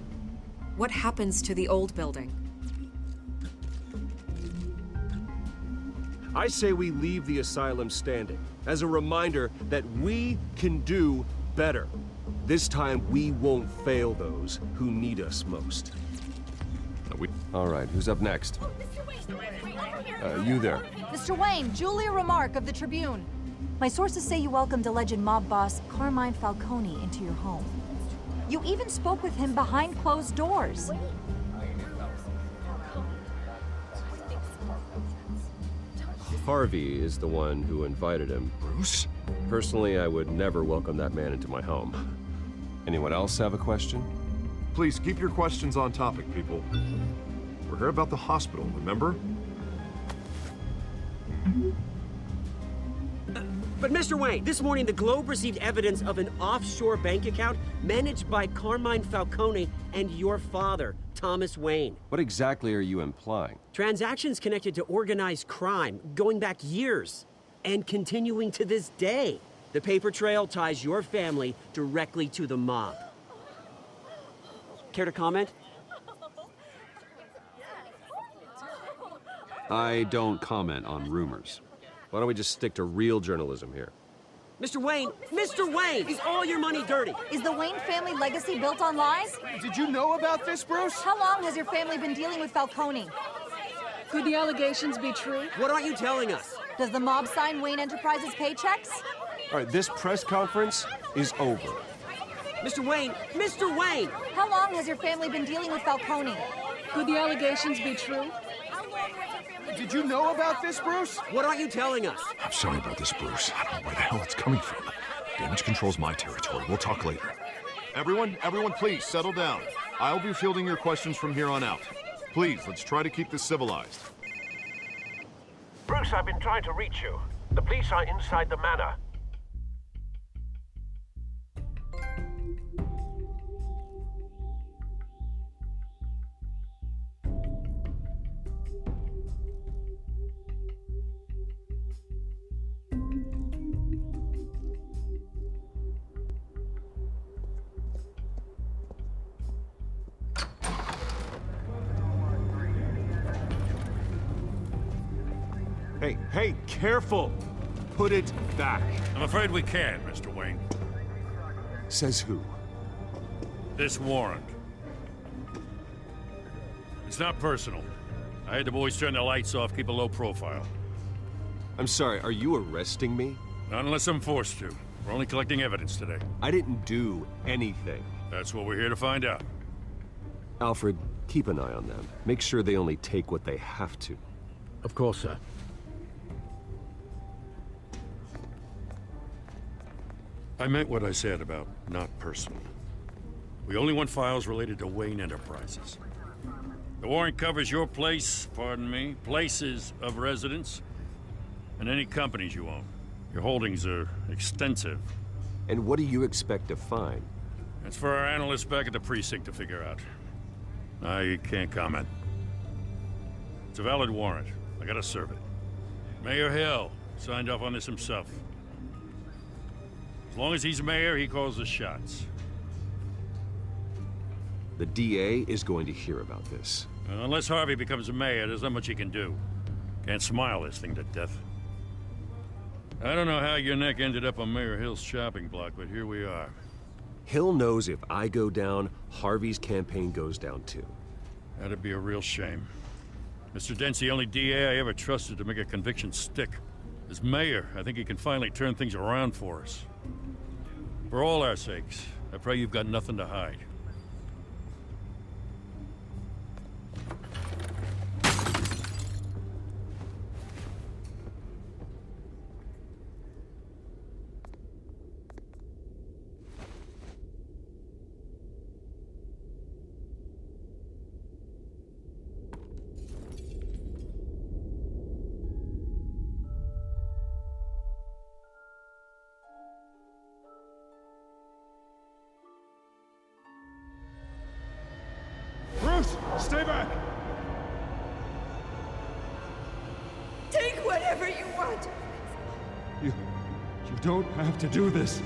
What happens to the old building? I say we leave the asylum standing, as a reminder that we can do better. This time, we won't fail those who need us most. All right, who's up next? You there. Mr. Wayne, Julia Remark of the Tribune. My sources say you welcomed alleged mob boss Carmine Falcone into your home. You even spoke with him behind closed doors. Harvey is the one who invited him. Bruce? Personally, I would never welcome that man into my home. Anyone else have a question? Please keep your questions on topic, people. We're here about the hospital, remember? But Mr. Wayne, this morning the Globe received evidence of an offshore bank account managed by Carmine Falcone and your father, Thomas Wayne. What exactly are you implying? Transactions connected to organized crime, going back years, and continuing to this day. The paper trail ties your family directly to the mob. Care to comment? I don't comment on rumors. Why don't we just stick to real journalism here? Mr. Wayne, is all your money dirty? Is the Wayne family legacy built on lies? Did you know about this, Bruce? How long has your family been dealing with Falcone? Could the allegations be true? What aren't you telling us? Does the mob sign Wayne Enterprises paychecks? All right, this press conference is over. Mr. Wayne! How long has your family been dealing with Falcone? Could the allegations be true? Did you know about this, Bruce? What aren't you telling us? I'm sorry about this, Bruce. I don't know where the hell it's coming from. Damage control's my territory. We'll talk later. Everyone, please, settle down. I'll be fielding your questions from here on out. Please, let's try to keep this civilized. Bruce, I've been trying to reach you. The police are inside the manor. Hey, careful! Put it back. I'm afraid we can't, Mr. Wayne. Says who? This warrant. It's not personal. I had the boys turn the lights off, keep a low profile. I'm sorry, are you arresting me? Not unless I'm forced to. We're only collecting evidence today. I didn't do anything. That's what we're here to find out. Alfred, keep an eye on them. Make sure they only take what they have to. Of course, sir. I meant what I said about not personal. We only want files related to Wayne Enterprises. The warrant covers your places of residence, and any companies you own. Your holdings are extensive. And what do you expect to find? That's for our analysts back at the precinct to figure out. I can't comment. It's a valid warrant. I gotta serve it. Mayor Hill signed off on this himself. As long as he's mayor, he calls the shots. The DA is going to hear about this. Unless Harvey becomes a mayor, there's not much he can do. Can't smile this thing to death. I don't know how your neck ended up on Mayor Hill's shopping block, but here we are. Hill knows if I go down, Harvey's campaign goes down too. That'd be a real shame. Mr. Dent's the only DA I ever trusted to make a conviction stick. As mayor, I think he can finally turn things around for us. For all our sakes, I pray you've got nothing to hide. Bruce, stay back! Take whatever you want. You don't have to do this.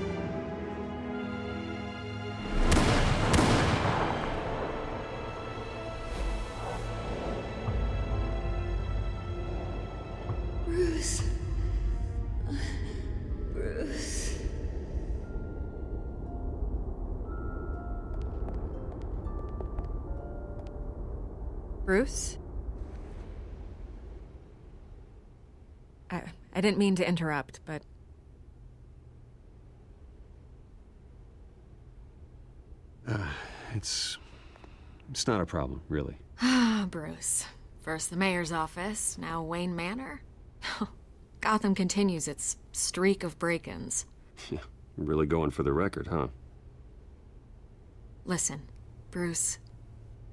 Bruce. Bruce. Bruce? I didn't mean to interrupt, but... It's not a problem, really. Ah, Bruce. First the mayor's office, now Wayne Manor. Gotham continues its streak of break-ins. Yeah, you're really going for the record, huh? Listen, Bruce.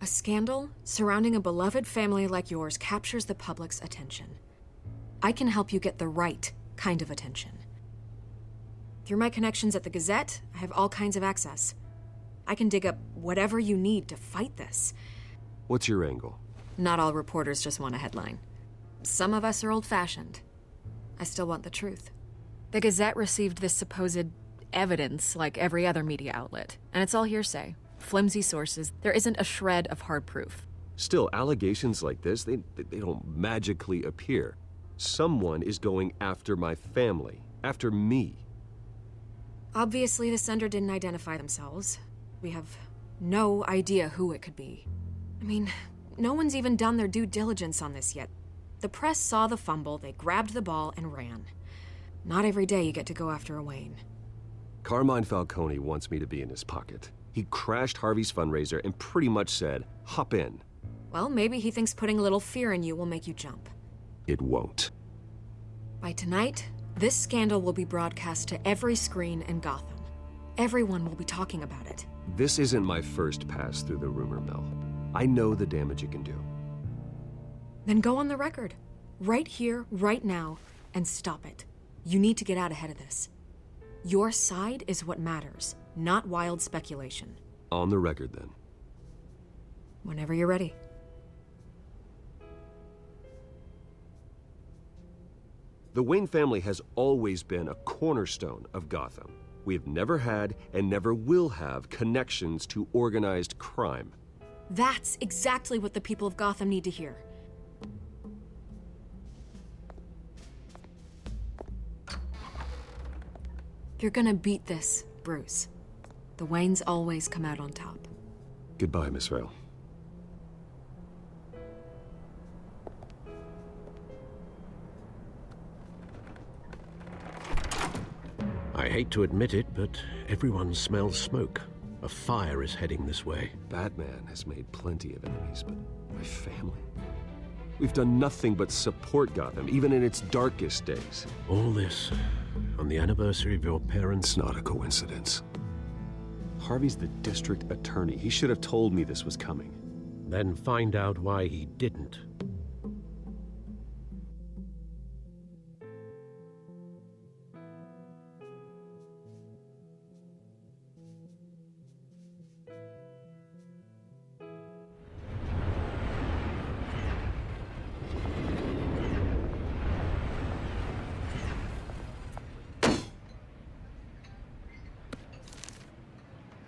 A scandal surrounding a beloved family like yours captures the public's attention. I can help you get the right kind of attention. Through my connections at the Gazette, I have all kinds of access. I can dig up whatever you need to fight this. What's your angle? Not all reporters just want a headline. Some of us are old-fashioned. I still want the truth. The Gazette received this supposed evidence like every other media outlet, and it's all hearsay. Flimsy sources. There isn't a shred of hard proof. Still, allegations like this, they don't magically appear. Someone is going after my family, after me. Obviously, the sender didn't identify themselves. We have no idea who it could be. I mean, no one's even done their due diligence on this yet. The press saw the fumble, they grabbed the ball and ran. Not every day you get to go after a Wayne. Carmine Falcone wants me to be in his pocket. He crashed Harvey's fundraiser and pretty much said, hop in. Well, maybe he thinks putting a little fear in you will make you jump. It won't. By tonight, this scandal will be broadcast to every screen in Gotham. Everyone will be talking about it. This isn't my first pass through the rumor mill. I know the damage it can do. Then go on the record. Right here, right now, and stop it. You need to get out ahead of this. Your side is what matters, not wild speculation. On the record, then. Whenever you're ready. The Wayne family has always been a cornerstone of Gotham. We have never had and never will have connections to organized crime. That's exactly what the people of Gotham need to hear. You're gonna beat this, Bruce. The Waynes always come out on top. Goodbye, Miss Vale. I hate to admit it, but everyone smells smoke. A fire is heading this way. Batman has made plenty of enemies, but my family? We've done nothing but support Gotham, even in its darkest days. All this on the anniversary of your parents'... It's not a coincidence. Harvey's the district attorney. He should have told me this was coming. Then find out why he didn't.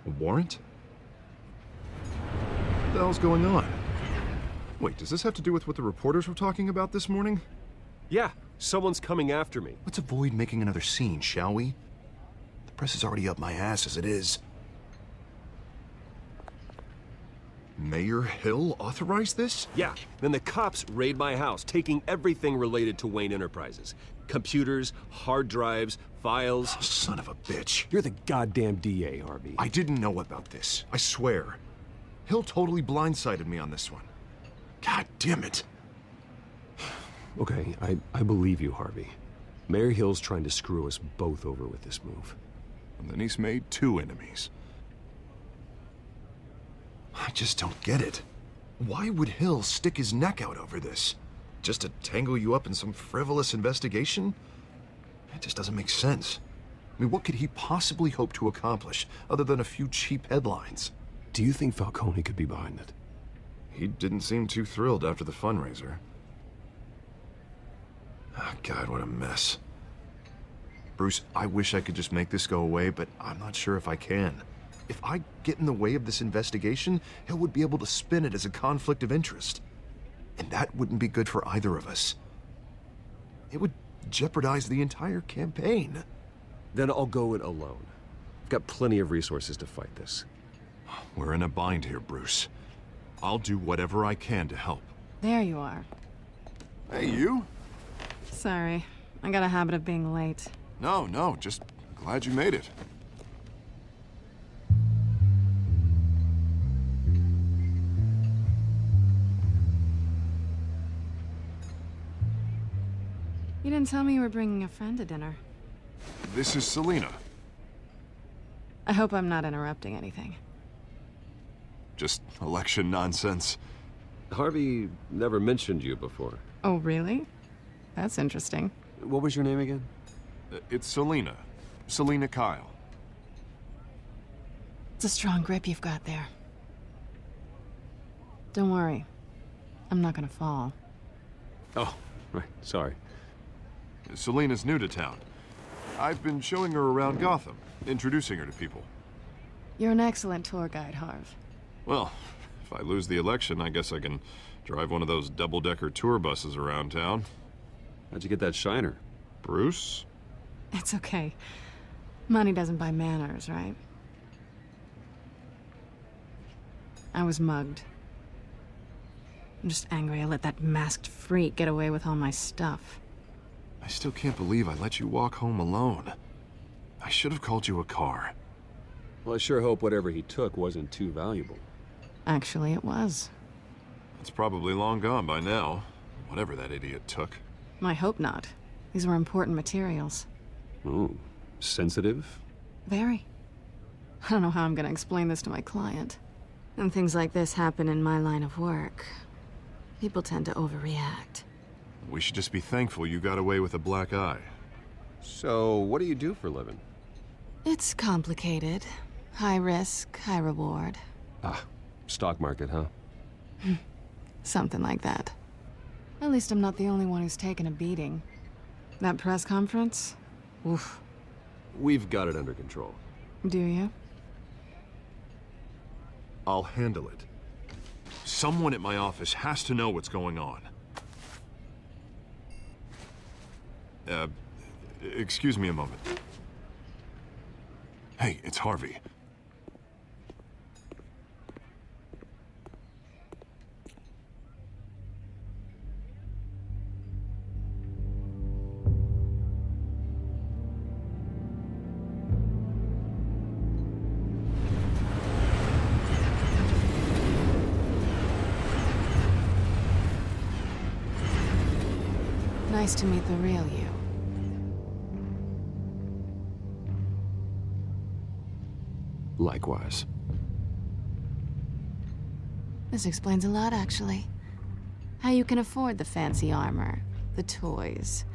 A warrant? What the hell's going on? Wait, does this have to do with what the reporters were talking about this morning? Yeah, someone's coming after me. Let's avoid making another scene, shall we? The press is already up my ass as it is. Mayor Hill authorized this? Yeah, then the cops raid my house, taking everything related to Wayne Enterprises. Computers, hard drives, files. Oh, son of a bitch. You're the goddamn DA, Harvey. I didn't know about this. I swear. Hill totally blindsided me on this one. God damn it. Okay, I believe you, Harvey. Mayor Hill's trying to screw us both over with this move. And then he's made 2 enemies. I just don't get it. Why would Hill stick his neck out over this? Just to tangle you up in some frivolous investigation? It just doesn't make sense. I mean, what could he possibly hope to accomplish other than a few cheap headlines? Do you think Falcone could be behind it? He didn't seem too thrilled after the fundraiser. Oh, God, what a mess. Bruce, I wish I could just make this go away, but I'm not sure if I can. If I get in the way of this investigation, Hill would be able to spin it as a conflict of interest. And that wouldn't be good for either of us. It would jeopardize the entire campaign. Then I'll go it alone. I've got plenty of resources to fight this. We're in a bind here, Bruce. I'll do whatever I can to help. There you are. Hey, you? Sorry. I got a habit of being late. No, just glad you made it. You didn't tell me you were bringing a friend to dinner. This is Selina. I hope I'm not interrupting anything. Just election nonsense. Harvey never mentioned you before. Oh, really? That's interesting. What was your name again? It's Selina. Selina Kyle. It's a strong grip you've got there. Don't worry. I'm not gonna fall. Oh, right. Sorry. Selina's new to town. I've been showing her around Gotham, introducing her to people. You're an excellent tour guide, Harv. Well, if I lose the election, I guess I can drive one of those double-decker tour buses around town. How'd you get that shiner? Bruce? It's okay. Money doesn't buy manners, right? I was mugged. I'm just angry I let that masked freak get away with all my stuff. I still can't believe I let you walk home alone. I should have called you a car. Well, I sure hope whatever he took wasn't too valuable. Actually, it was. It's probably long gone by now, whatever that idiot took. I hope not. These were important materials. Ooh, sensitive? Very. I don't know how I'm gonna explain this to my client. When things like this happen in my line of work, people tend to overreact. We should just be thankful you got away with a black eye. So, what do you do for a living? It's complicated. High risk, high reward. Ah, stock market, huh? Something like that. At least I'm not the only one who's taken a beating. That press conference? Oof. We've got it under control. Do you? I'll handle it. Someone at my office has to know what's going on. Excuse me a moment. Hey, it's Harvey. Nice to meet the real you. Likewise. This explains a lot, actually. How you can afford the fancy armor, the toys.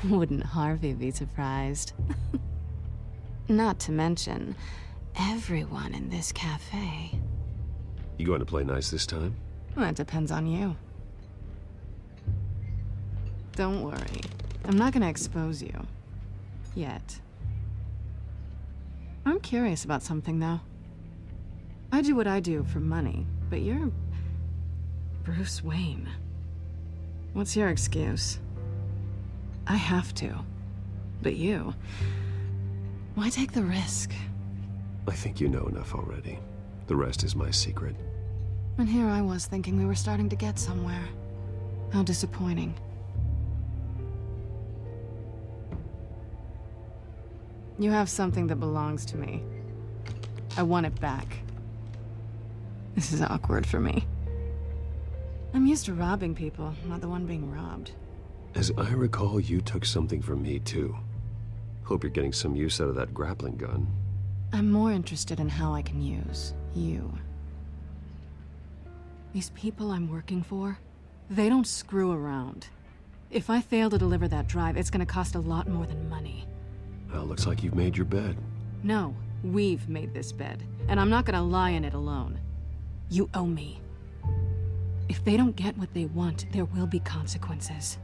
Wouldn't Harvey be surprised? Not to mention, everyone in this cafe. You going to play nice this time? Well, that depends on you. Don't worry. I'm not gonna expose you. Yet. I'm curious about something, though. I do what I do for money, but you're... Bruce Wayne. What's your excuse? I have to. But you... Why take the risk? I think you know enough already. The rest is my secret. And here I was thinking we were starting to get somewhere. How disappointing. You have something that belongs to me. I want it back. This is awkward for me. I'm used to robbing people, not the one being robbed. As I recall, you took something from me, too. Hope you're getting some use out of that grappling gun. I'm more interested in how I can use you. These people I'm working for, they don't screw around. If I fail to deliver that drive, it's gonna cost a lot more than money. Well, looks like you've made your bed. No, we've made this bed, and I'm not gonna lie in it alone. You owe me. If they don't get what they want, there will be consequences.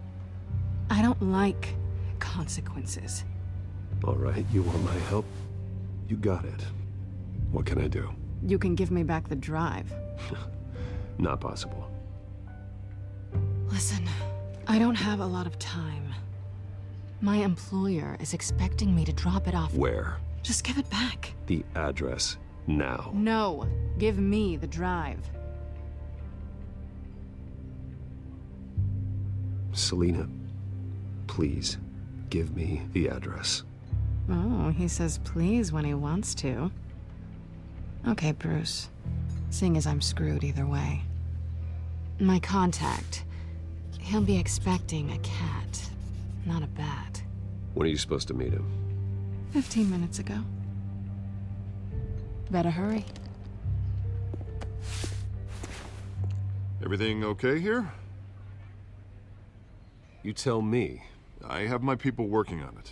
I don't like consequences. All right, you want my help? You got it. What can I do? You can give me back the drive. Not possible. Listen, I don't have a lot of time. My employer is expecting me to drop it off. Where? Just give it back. The address, now. No, give me the drive. Selina, please, give me the address. Oh, he says please when he wants to. Okay, Bruce. Seeing as I'm screwed either way. My contact. He'll be expecting a cat, not a bat. When are you supposed to meet him? 15 minutes ago. Better hurry. Everything okay here? You tell me. I have my people working on it.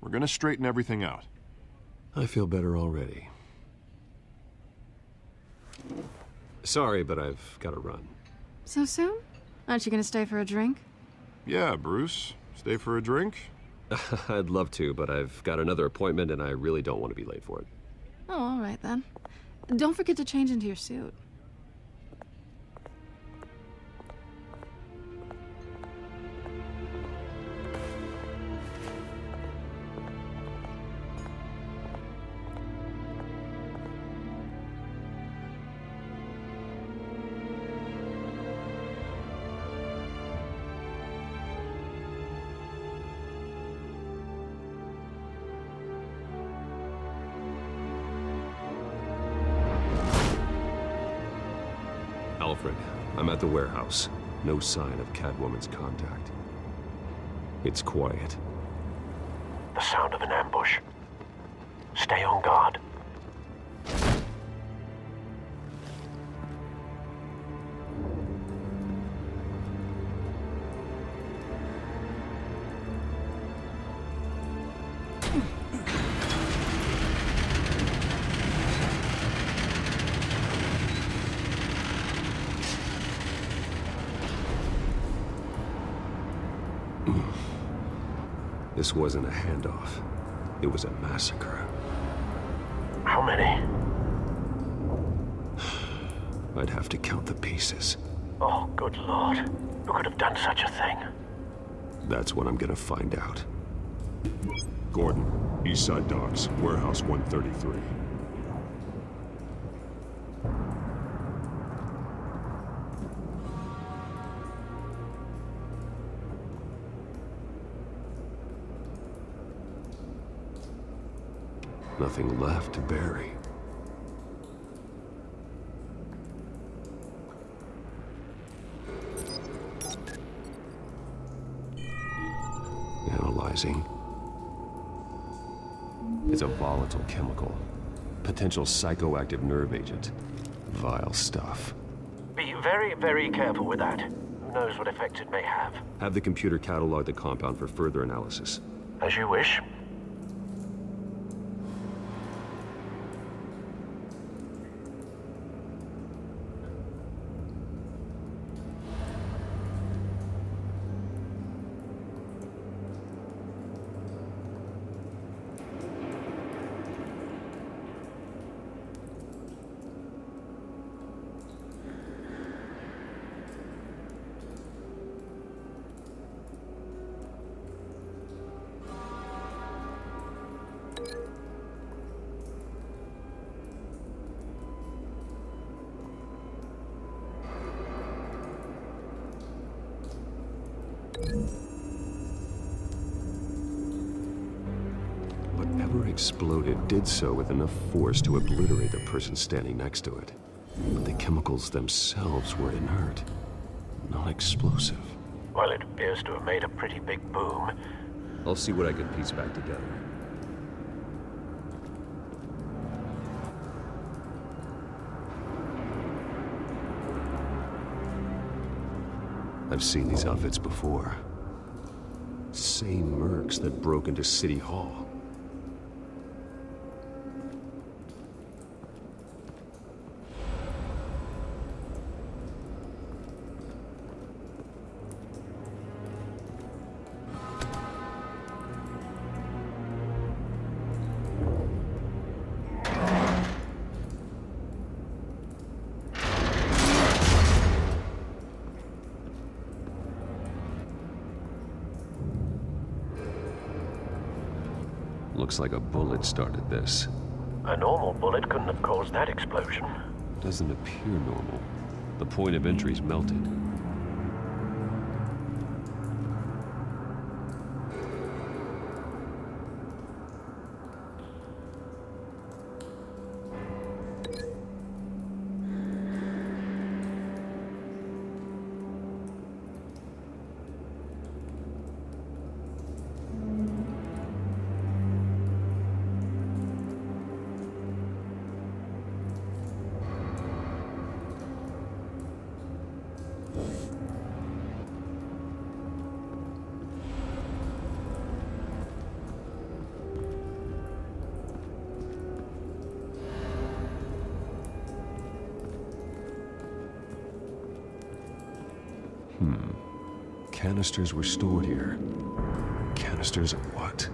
We're gonna straighten everything out. I feel better already. Sorry, but I've got to run. So soon? Aren't you gonna stay for a drink? Yeah, Bruce. Stay for a drink? I'd love to, but I've got another appointment and I really don't want to be late for it. Oh, all right then. Don't forget to change into your suit. Alfred, I'm at the warehouse. No sign of Catwoman's contact. It's quiet. The sound of an ambush. Stay on guard. This wasn't a handoff. It was a massacre. How many? I'd have to count the pieces. Oh, good lord. Who could have done such a thing? That's what I'm gonna find out. Gordon, Eastside Docks, Warehouse 133. Nothing left to bury. Analyzing. It's a volatile chemical. Potential psychoactive nerve agent. Vile stuff. Be very, very careful with that. Who knows what effect it may have. Have the computer catalog the compound for further analysis. As you wish. exploded did so with enough force to obliterate the person standing next to it. But the chemicals themselves were inert, not explosive. Well, it appears to have made a pretty big boom. I'll see what I can piece back together. I've seen these outfits before. Same mercs that broke into City Hall. Looks like a bullet started this. A normal bullet couldn't have caused that explosion. Doesn't appear normal. The point of entry's melted. Canisters were stored here. Canisters of what?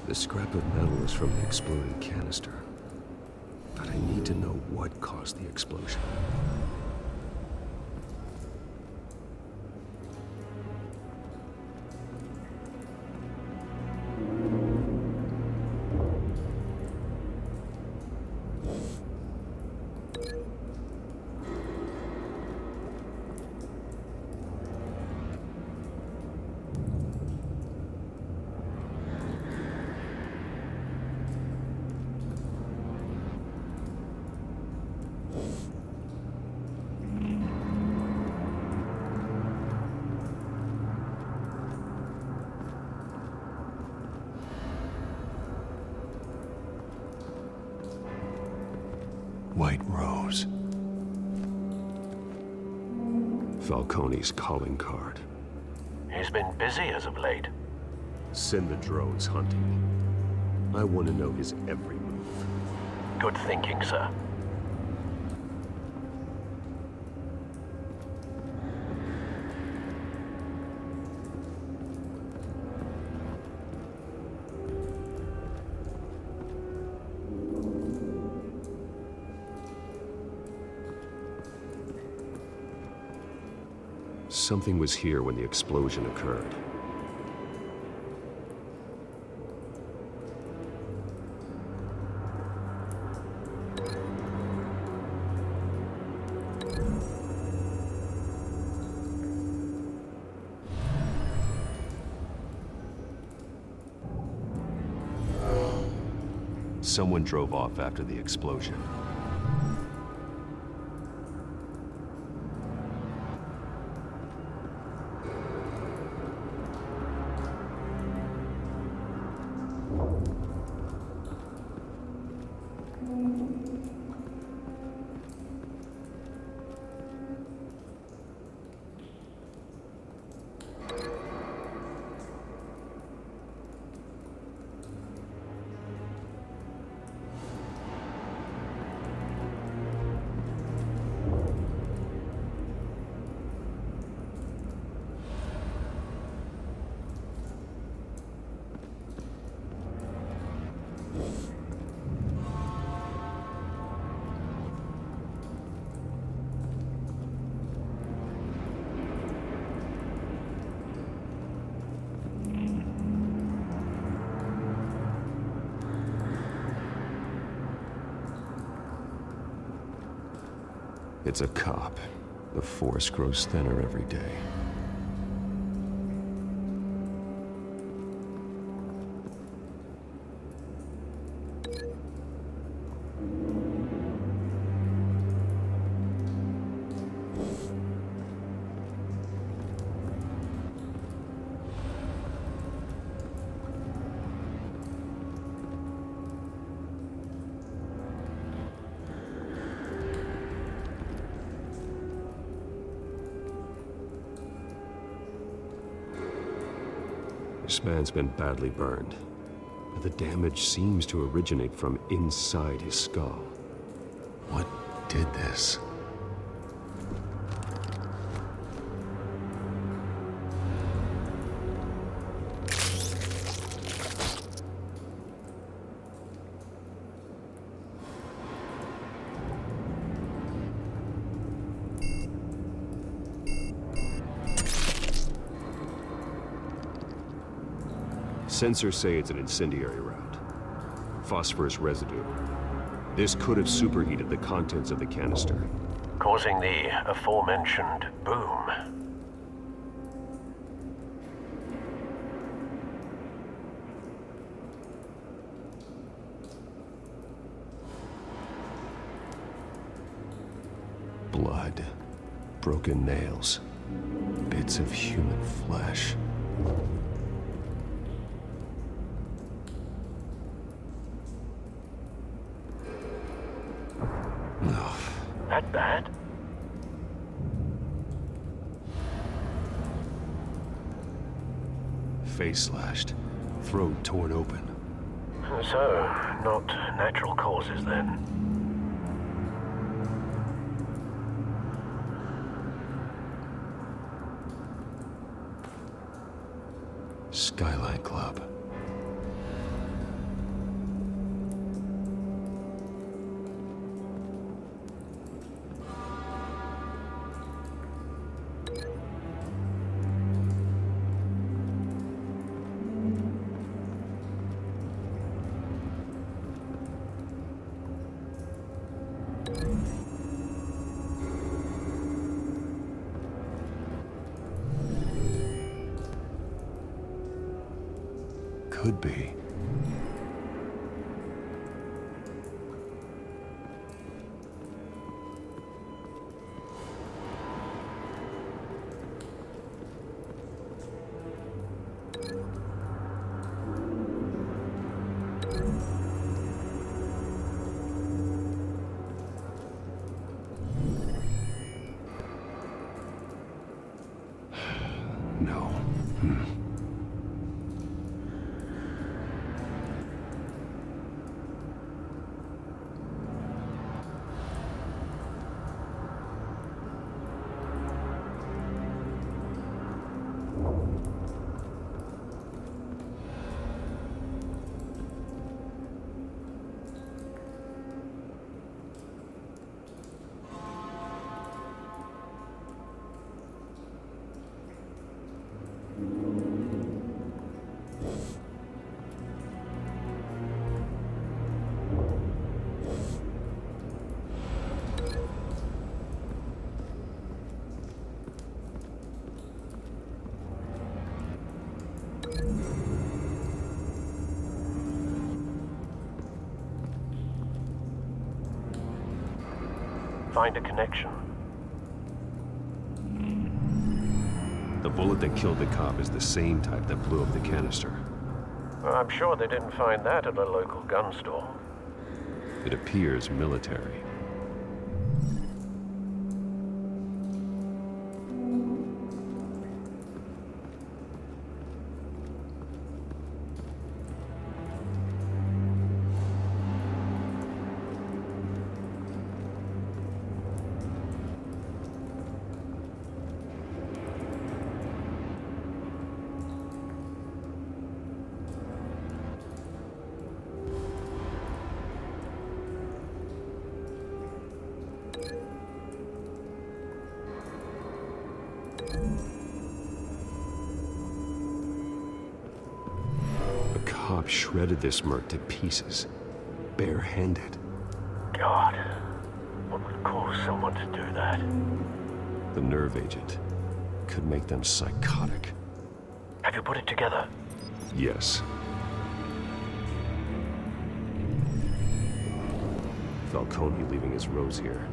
The scrap of metal is from the exploded canister. But I need to know what caused the explosion. White Rose. Falcone's calling card. He's been busy as of late. Send the drones hunting. I want to know his every move. Good thinking, sir. Something was here when the explosion occurred. Someone drove off after the explosion. It's a cop. The force grows thinner every day. This man's been badly burned, but the damage seems to originate from inside his skull. What did this? Sensors say it's an incendiary route. Phosphorus residue. This could have superheated the contents of the canister, causing the aforementioned boom. Blood, broken nails, bits of human flesh. No. That bad? Face slashed, throat torn open. So, not natural causes then. Skyline Club. Could be. No. Find a connection. The bullet that killed the cop is the same type that blew up the canister. Well, I'm sure they didn't find that at a local gun store. It appears military. The cop shredded this merc to pieces, barehanded. God, what would cause someone to do that? The nerve agent could make them psychotic. Have you put it together? Yes. Falcone leaving his rose here.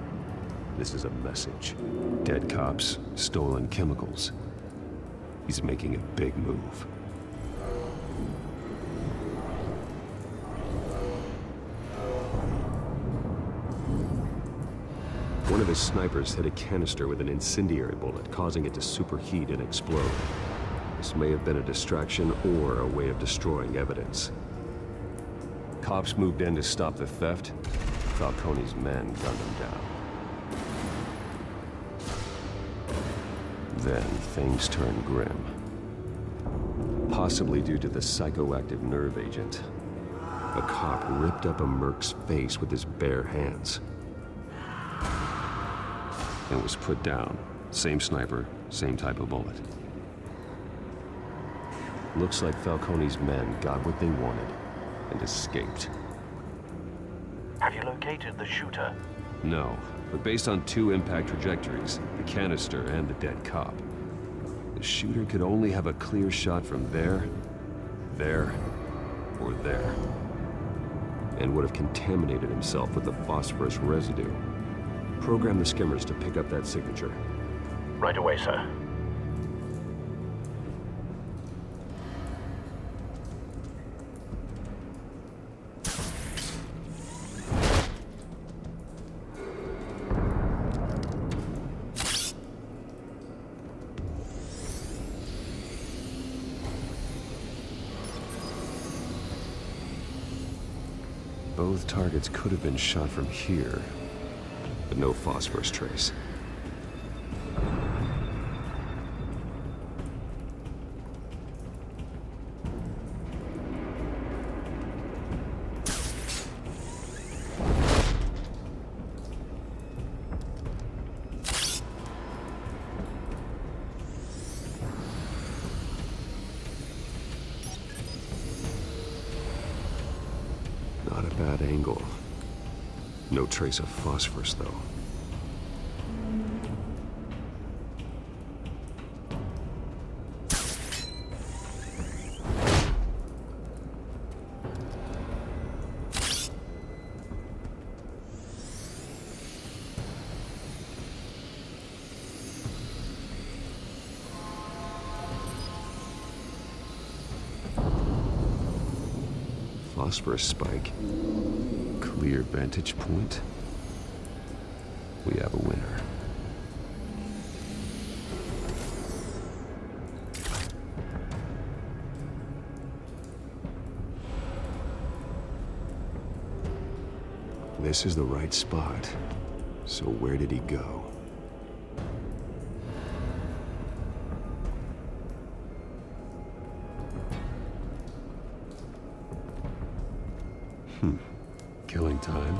This is a message. Dead cops, stolen chemicals. He's making a big move. One of his snipers hit a canister with an incendiary bullet, causing it to superheat and explode. This may have been a distraction or a way of destroying evidence. Cops moved in to stop the theft. Falcone's men gunned him down. Then things turned grim. Possibly due to the psychoactive nerve agent. A cop ripped up a merc's face with his bare hands. And was put down. Same sniper, same type of bullet. Looks like Falcone's men got what they wanted and escaped. Have you located the shooter? No, but based on 2 impact trajectories, the canister and the dead cop, the shooter could only have a clear shot from there, or there, and would have contaminated himself with the phosphorus residue. Program the skimmers to pick up that signature. Right away, sir. Both targets could have been shot from here, but no phosphorus trace. Not a bad angle. No trace of phosphorus, though. Phosphorus spike. Clear vantage point. We have a winner. This is the right spot. So where did he go? Killing time.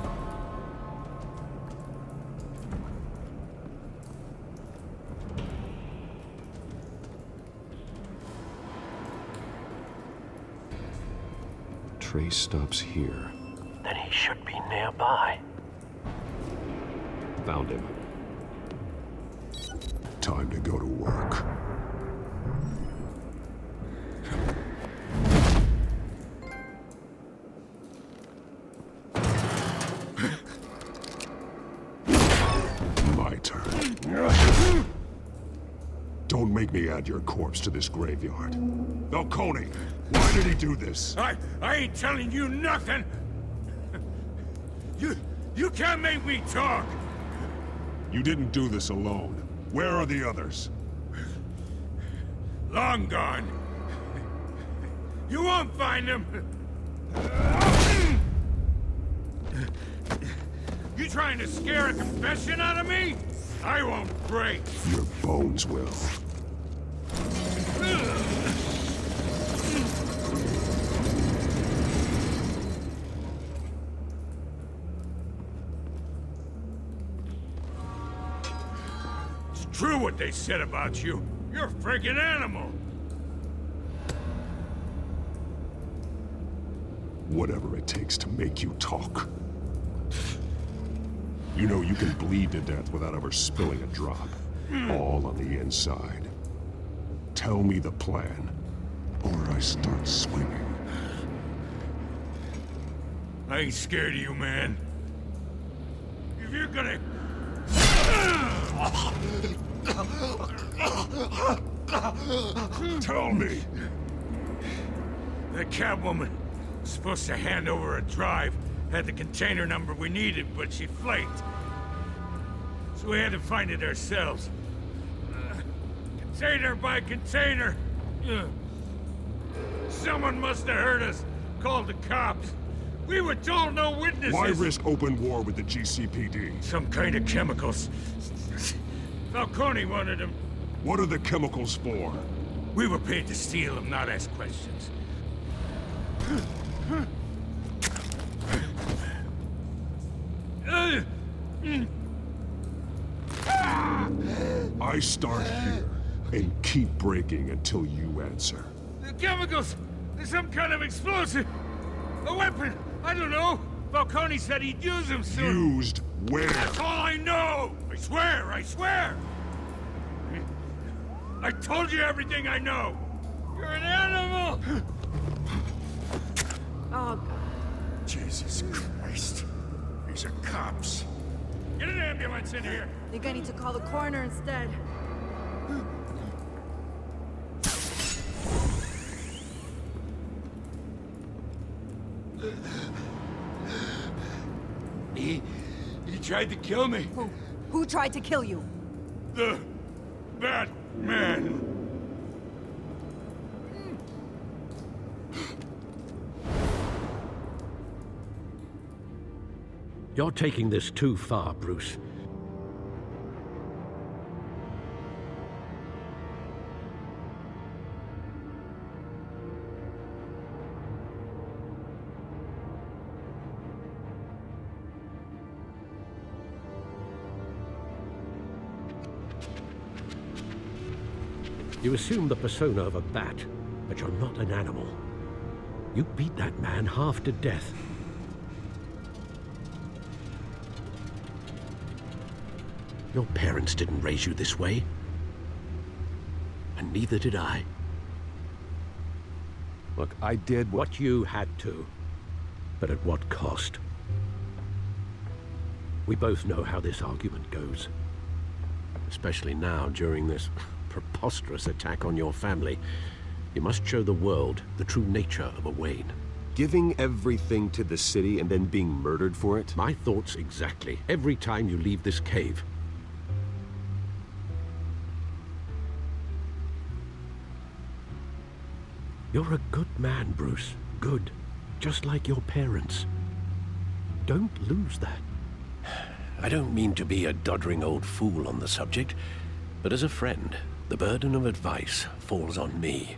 Trace stops here. Then he should be nearby. Found him. Time to go to work. My turn. Don't make me add your corpse to this graveyard. Falcone, why did he do this? I ain't telling you nothing! You can't make me talk! You didn't do this alone. Where are the others? Long gone. You won't find them! You trying to scare a confession out of me? I won't break. Your bones will. It's true what they said about you. You're a friggin' animal. Whatever it takes to make you talk. You know, you can bleed to death without ever spilling a drop. All on the inside. Tell me the plan, or I start swinging. I ain't scared of you, man. If you're gonna... Tell me! The Catwoman was supposed to hand over a drive, had the container number we needed, but she flaked. So we had to find it ourselves. Container by container. Someone must have heard us, called the cops. We were told no witnesses. Why risk open war with the GCPD? Some kind of chemicals. Falcone wanted them. What are the chemicals for? We were paid to steal them, not ask questions. I start here and keep breaking until you answer. The chemicals! There's some kind of explosive! A weapon! I don't know! Falcone said he'd use them soon! Used where? That's all I know! I swear! I swear! I told you everything I know! You're an animal! Oh, Jesus Christ. These are cops. Get an ambulance in here! I think I need to call the coroner instead. He tried to kill me. Who tried to kill you? The Batman. You're taking this too far, Bruce. You assume the persona of a bat, but you're not an animal. You beat that man half to death. Your parents didn't raise you this way. And neither did I. Look, I did what you had to. But at what cost? We both know how this argument goes. Especially now, during this preposterous attack on your family. You must show the world the true nature of a Wayne. Giving everything to the city and then being murdered for it? My thoughts exactly. Every time you leave this cave. You're a good man, Bruce. Good. Just like your parents. Don't lose that. I don't mean to be a doddering old fool on the subject, but as a friend, the burden of advice falls on me.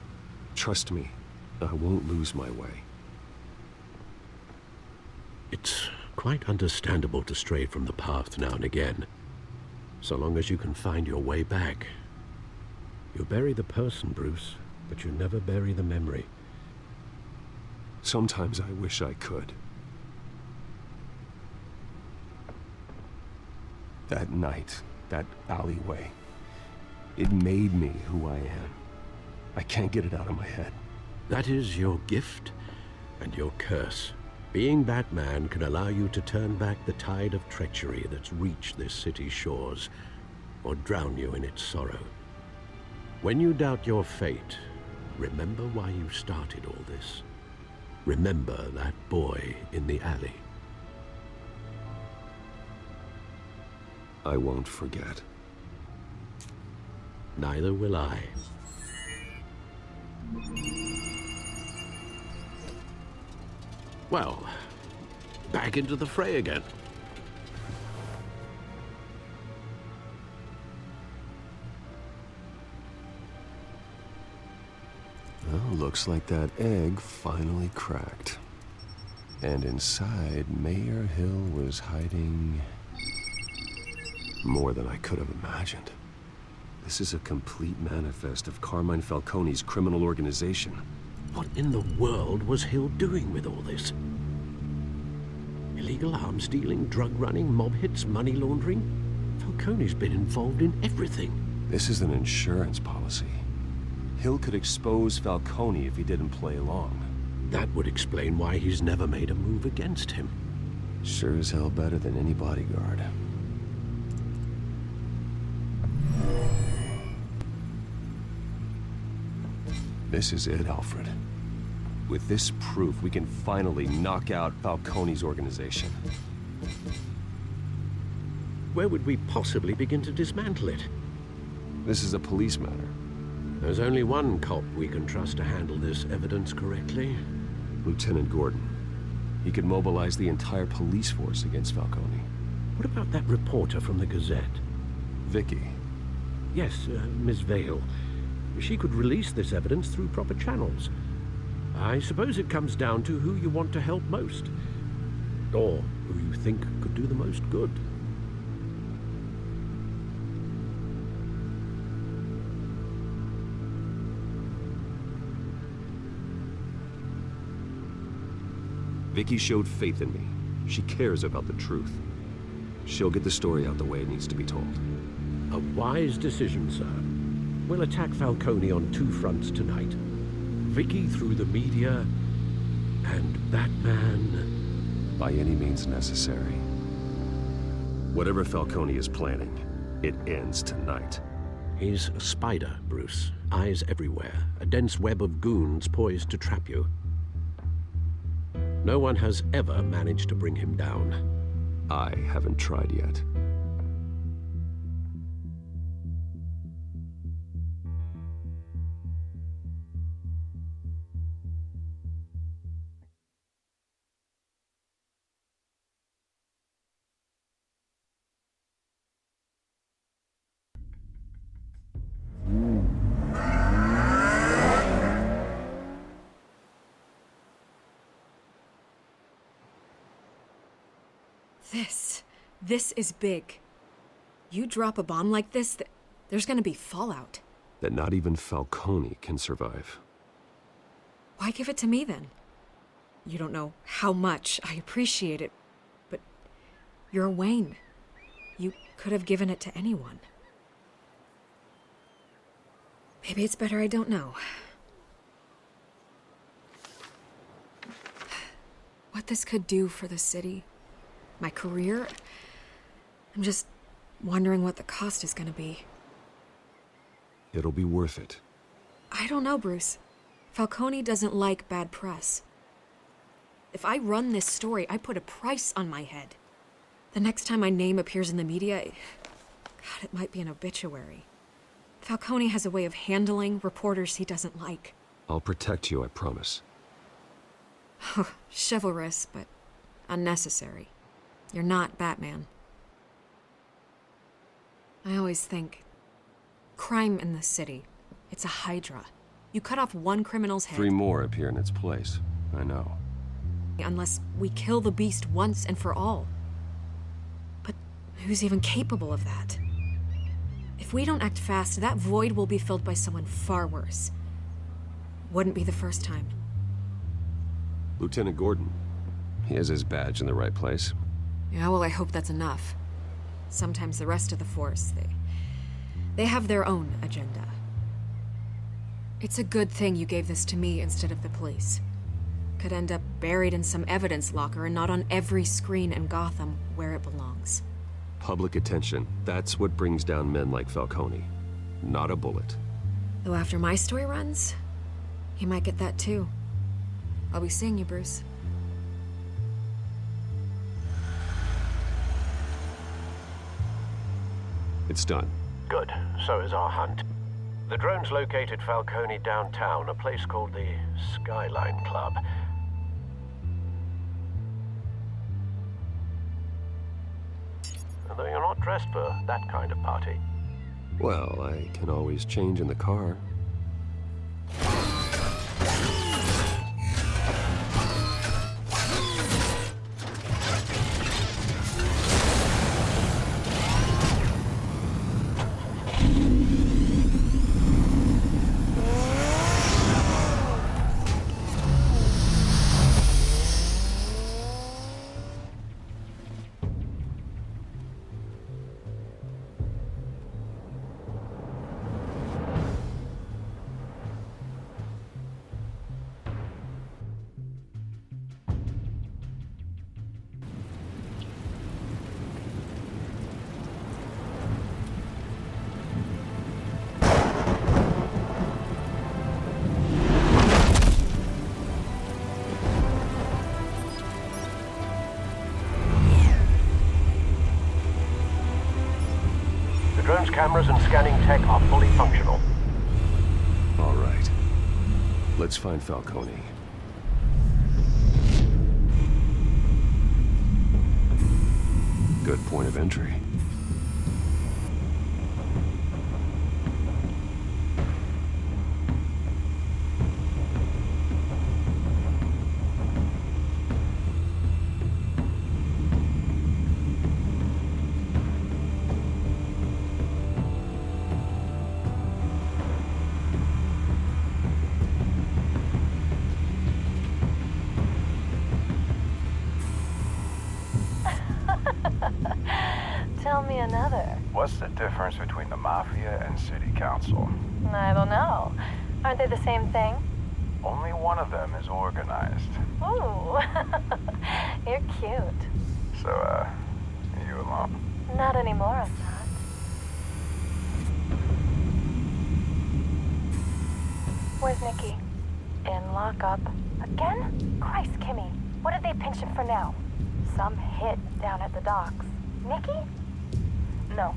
Trust me, I won't lose my way. It's quite understandable to stray from the path now and again, so long as you can find your way back. You bury the person, Bruce, but you never bury the memory. Sometimes I wish I could. That night, that alleyway, it made me who I am. I can't get it out of my head. That is your gift and your curse. Being Batman can allow you to turn back the tide of treachery that's reached this city's shores, or drown you in its sorrow. When you doubt your fate, remember why you started all this. Remember that boy in the alley. I won't forget. Neither will I. Well, back into the fray again. Well, looks like that egg finally cracked. And inside, Mayor Hill was hiding more than I could have imagined. This is a complete manifest of Carmine Falcone's criminal organization. What in the world was Hill doing with all this? Illegal arms dealing, drug running, mob hits, money laundering. Falcone's been involved in everything. This is an insurance policy. Hill could expose Falcone if he didn't play along. That would explain why he's never made a move against him. Sure as hell better than any bodyguard. This is it, Alfred. With this proof, we can finally knock out Falcone's organization. Where would we possibly begin to dismantle it? This is a police matter. There's only one cop we can trust to handle this evidence correctly. Lieutenant Gordon. He could mobilize the entire police force against Falcone. What about that reporter from the Gazette? Vicky. Yes, Miss Vale. She could release this evidence through proper channels. I suppose it comes down to who you want to help most. Or who you think could do the most good. Vicky showed faith in me. She cares about the truth. She'll get the story out the way it needs to be told. A wise decision, sir. We'll attack Falcone on two fronts tonight. Vicky through the media, and Batman... by any means necessary. Whatever Falcone is planning, it ends tonight. He's a spider, Bruce. Eyes everywhere. A dense web of goons poised to trap you. No one has ever managed to bring him down. I haven't tried yet. This is big. You drop a bomb like this, there's gonna be fallout. That not even Falcone can survive. Why give it to me then? You don't know how much I appreciate it, but you're Wayne. You could have given it to anyone. Maybe it's better I don't know. What this could do for the city, my career, I'm just wondering what the cost is gonna be. It'll be worth it. I don't know, Bruce. Falcone doesn't like bad press. If I run this story, I put a price on my head. The next time my name appears in the media, God, it might be an obituary. Falcone has a way of handling reporters he doesn't like. I'll protect you, I promise. Chivalrous, but unnecessary. You're not Batman. I always think, crime in the city, it's a hydra. You cut off one criminal's head... 3 more appear in its place. I know. Unless we kill the beast once and for all. But who's even capable of that? If we don't act fast, that void will be filled by someone far worse. Wouldn't be the first time. Lieutenant Gordon. He has his badge in the right place. Yeah, well, I hope that's enough. Sometimes the rest of the force, they have their own agenda. It's a good thing you gave this to me instead of the police. Could end up buried in some evidence locker and not on every screen in Gotham where it belongs. Public attention. That's what brings down men like Falcone. Not a bullet. Though after my story runs, he might get that too. I'll be seeing you, Bruce. It's done. Good. So is our hunt. The drone's located Falcone downtown, a place called the Skyline Club. Although you're not dressed for that kind of party. Well, I can always change in the car. cameras and scanning tech are fully functional. All right. Let's find Falcone. Good point of entry. Tell me another. What's the difference between the Mafia and City Council? I don't know. Aren't they the same thing? Only one of them is organized. Ooh, you're cute. So, you alone? Not anymore, I'm not. Where's Nikki? In lockup. Again? Christ, Kimmy. What did they pinch him for now? Some hit down at the docks. Nikki? No.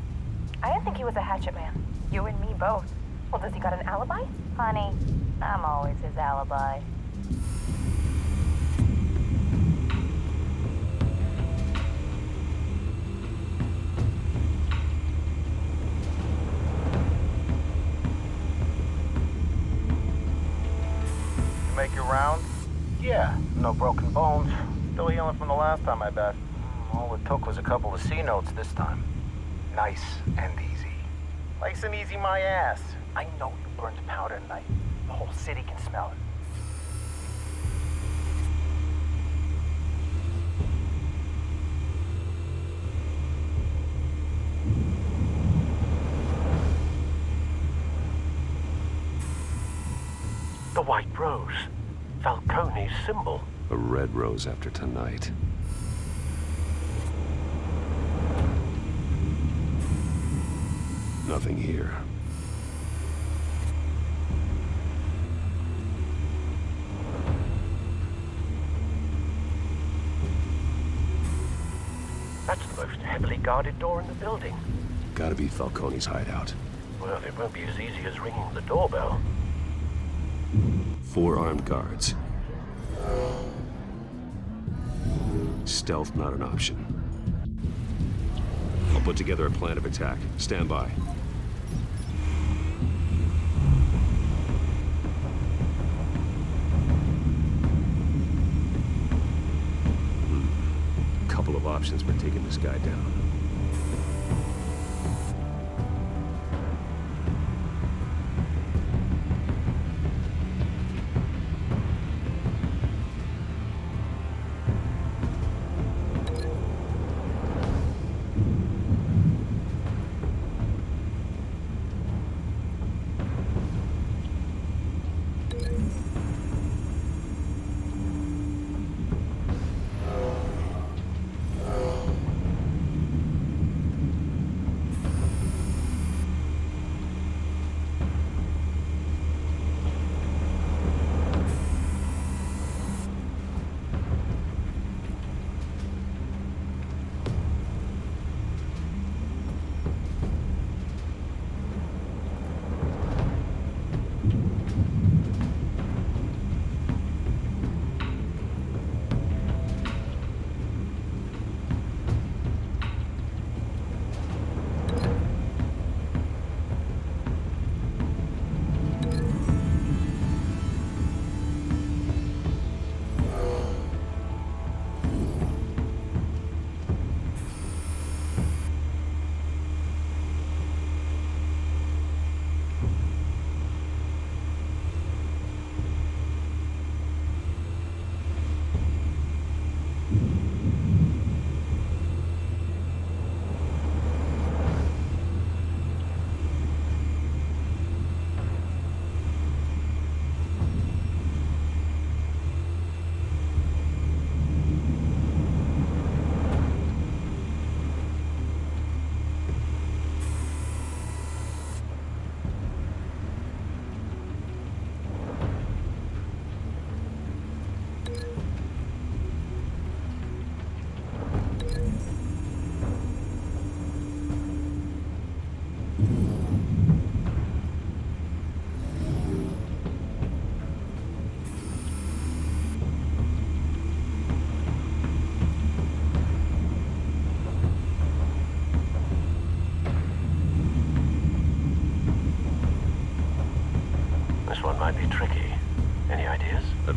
I didn't think he was a hatchet man. You and me both. Well, does he got an alibi? Honey, I'm always his alibi. You make your round? Yeah, no broken bones. Still healing from the last time, I bet. All it took was a couple of C notes this time. Nice and easy. Nice and easy my ass. I know you burned powder tonight. The whole city can smell it. The White Rose. Falcone's symbol. A red rose after tonight. Nothing here. That's the most heavily guarded door in the building. Gotta be Falcone's hideout. Well, it won't be as easy as ringing the doorbell. 4 armed guards. Stealth not an option. I'll put together a plan of attack. Stand by. Couple of options for taking this guy down.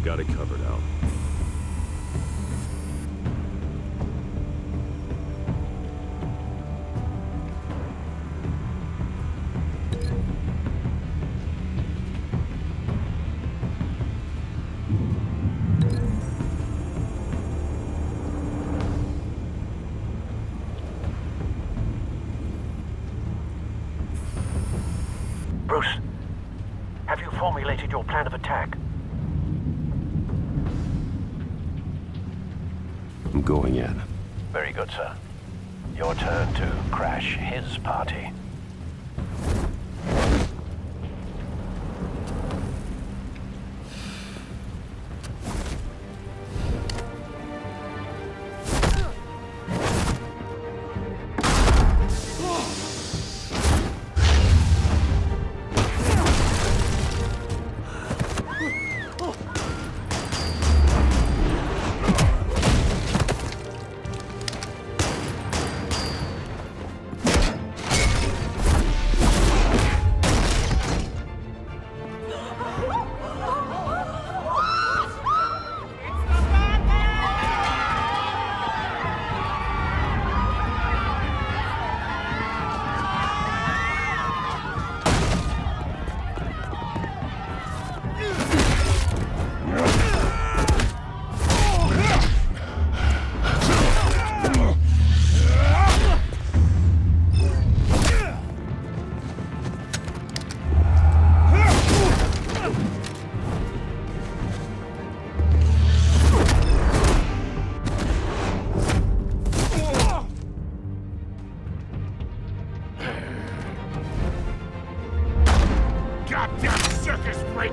got it covered, Al. Bruce, have you formulated your plan of attack? I'm going in. Very good, sir. Your turn to crash his party. Goddamn circus freak!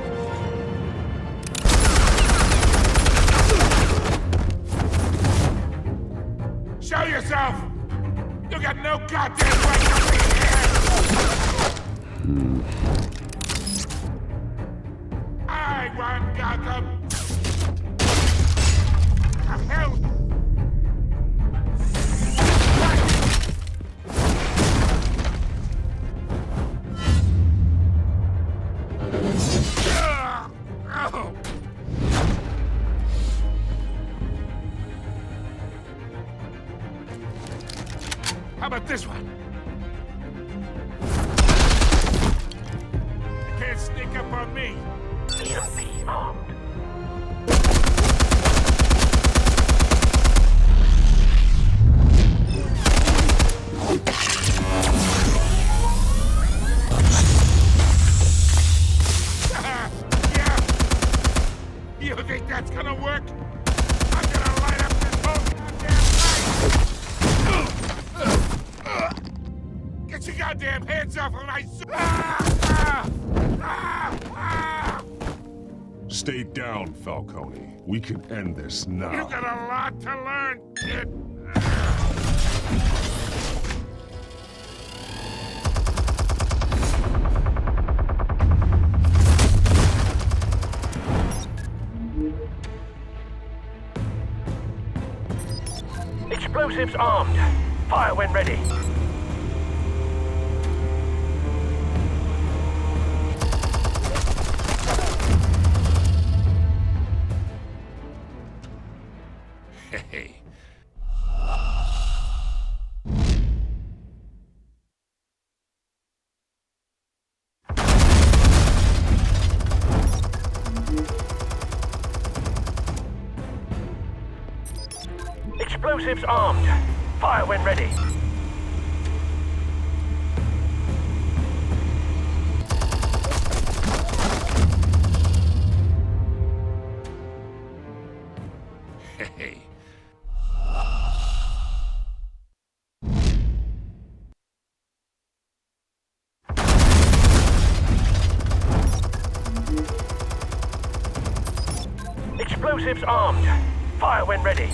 Show yourself! You got no goddamn right to be here! I want Gotham! The hell? How about this one? You can't sneak up on me. EMP armed. Yeah. You think that's gonna work? I'm gonna light up this whole goddamn place! Get your goddamn hands off of my... Stay down, Falcone. We can end this now. You got a lot to learn, kid. Explosives armed. Fire when ready. Hey. Explosives armed. Fire when ready. Hey. Explosives armed. Fire when ready.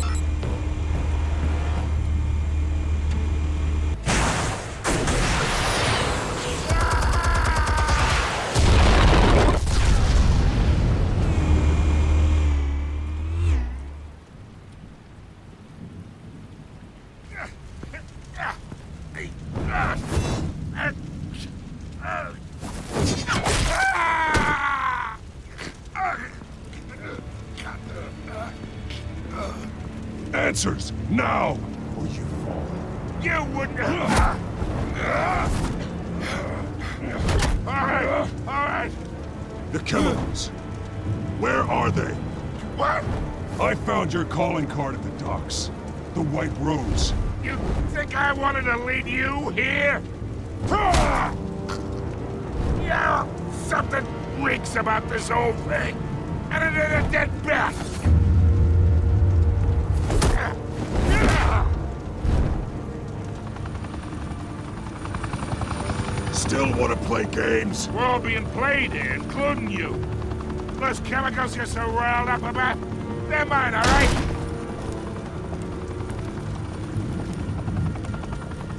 Answers, now! Or you fall. You wouldn't... All right. The chemicals. Where are they? What? I found your calling card at the docks. The White Rose. You think I wanted to lead you here? Yeah, something reeks about this whole thing. And it is a dead bat. Still want to play games? We're all being played here, including you. Those chemicals you're so riled up about, they're mine, all right?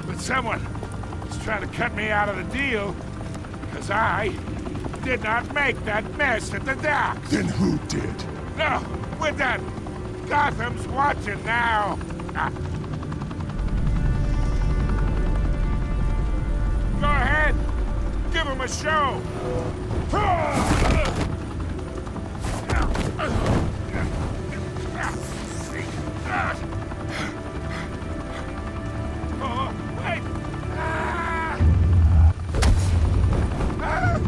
But someone is trying to cut me out of the deal because I did not make that mess at the docks. Then who did? No, we're done. Gotham's watching now. Go ahead. Give him a show. Oh, wait.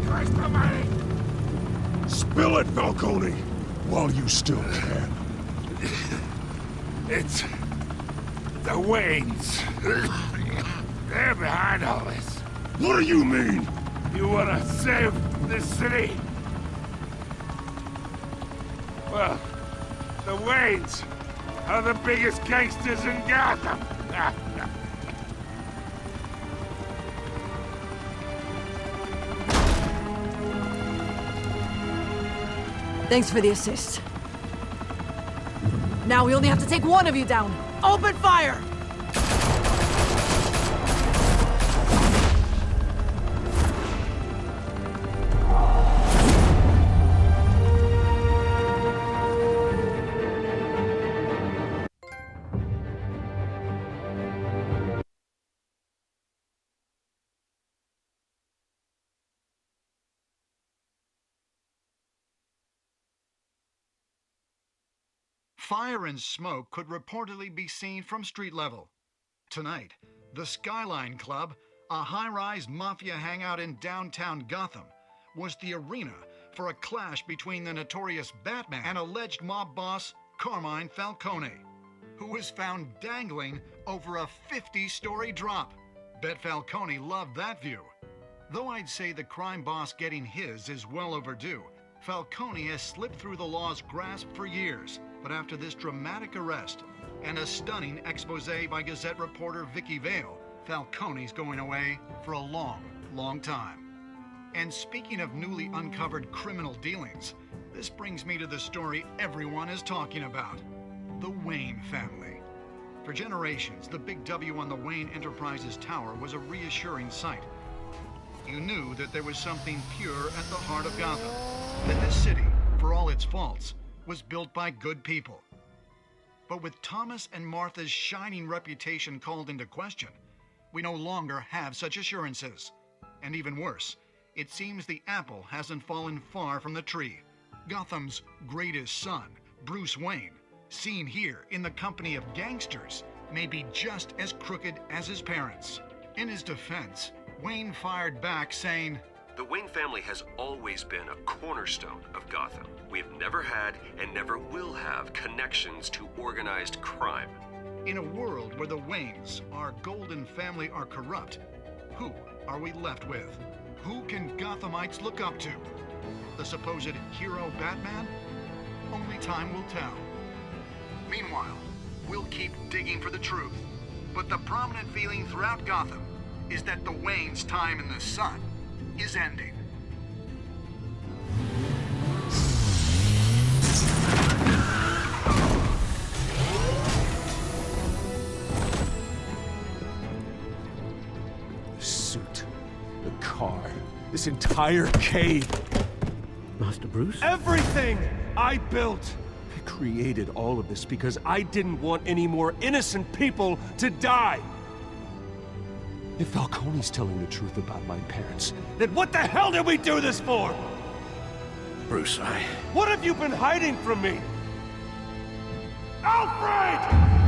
Christ almighty. Spill it, Falcone, while you still can. It's the Waynes. They're behind all this. What do you mean? You wanna save this city? Well, the Waynes are the biggest gangsters in Gotham. Thanks for the assist. Now we only have to take one of you down. Open fire! Fire and smoke could reportedly be seen from street level. Tonight, the Skyline Club, a high-rise mafia hangout in downtown Gotham, was the arena for a clash between the notorious Batman and alleged mob boss Carmine Falcone, who was found dangling over a 50-story drop. Bet Falcone loved that view. Though I'd say the crime boss getting his is well overdue, Falcone has slipped through the law's grasp for years. But after this dramatic arrest and a stunning expose by Gazette reporter Vicky Vale, Falcone's going away for a long, long time. And speaking of newly uncovered criminal dealings, this brings me to the story everyone is talking about: the Wayne family. For generations, the big W on the Wayne Enterprises Tower was a reassuring sight. You knew that there was something pure at the heart of Gotham, that this city, for all its faults, was built by good people. But with Thomas and Martha's shining reputation called into question, we no longer have such assurances. And even worse, it seems the apple hasn't fallen far from the tree. Gotham's greatest son, Bruce Wayne, seen here in the company of gangsters, may be just as crooked as his parents. In his defense, Wayne fired back saying, "The Wayne family has always been a cornerstone of Gotham. We have never had and never will have connections to organized crime." In a world where the Waynes, our golden family, are corrupt, who are we left with? Who can Gothamites look up to? The supposed hero Batman? Only time will tell. Meanwhile, we'll keep digging for the truth. But the prominent feeling throughout Gotham is that the Waynes' time in the sun is ending. The suit, the car, this entire cave. Master Bruce? Everything I built! I created all of this because I didn't want any more innocent people to die! If Falcone's telling the truth about my parents, then what the hell did we do this for? Bruce, What have you been hiding from me? Alfred!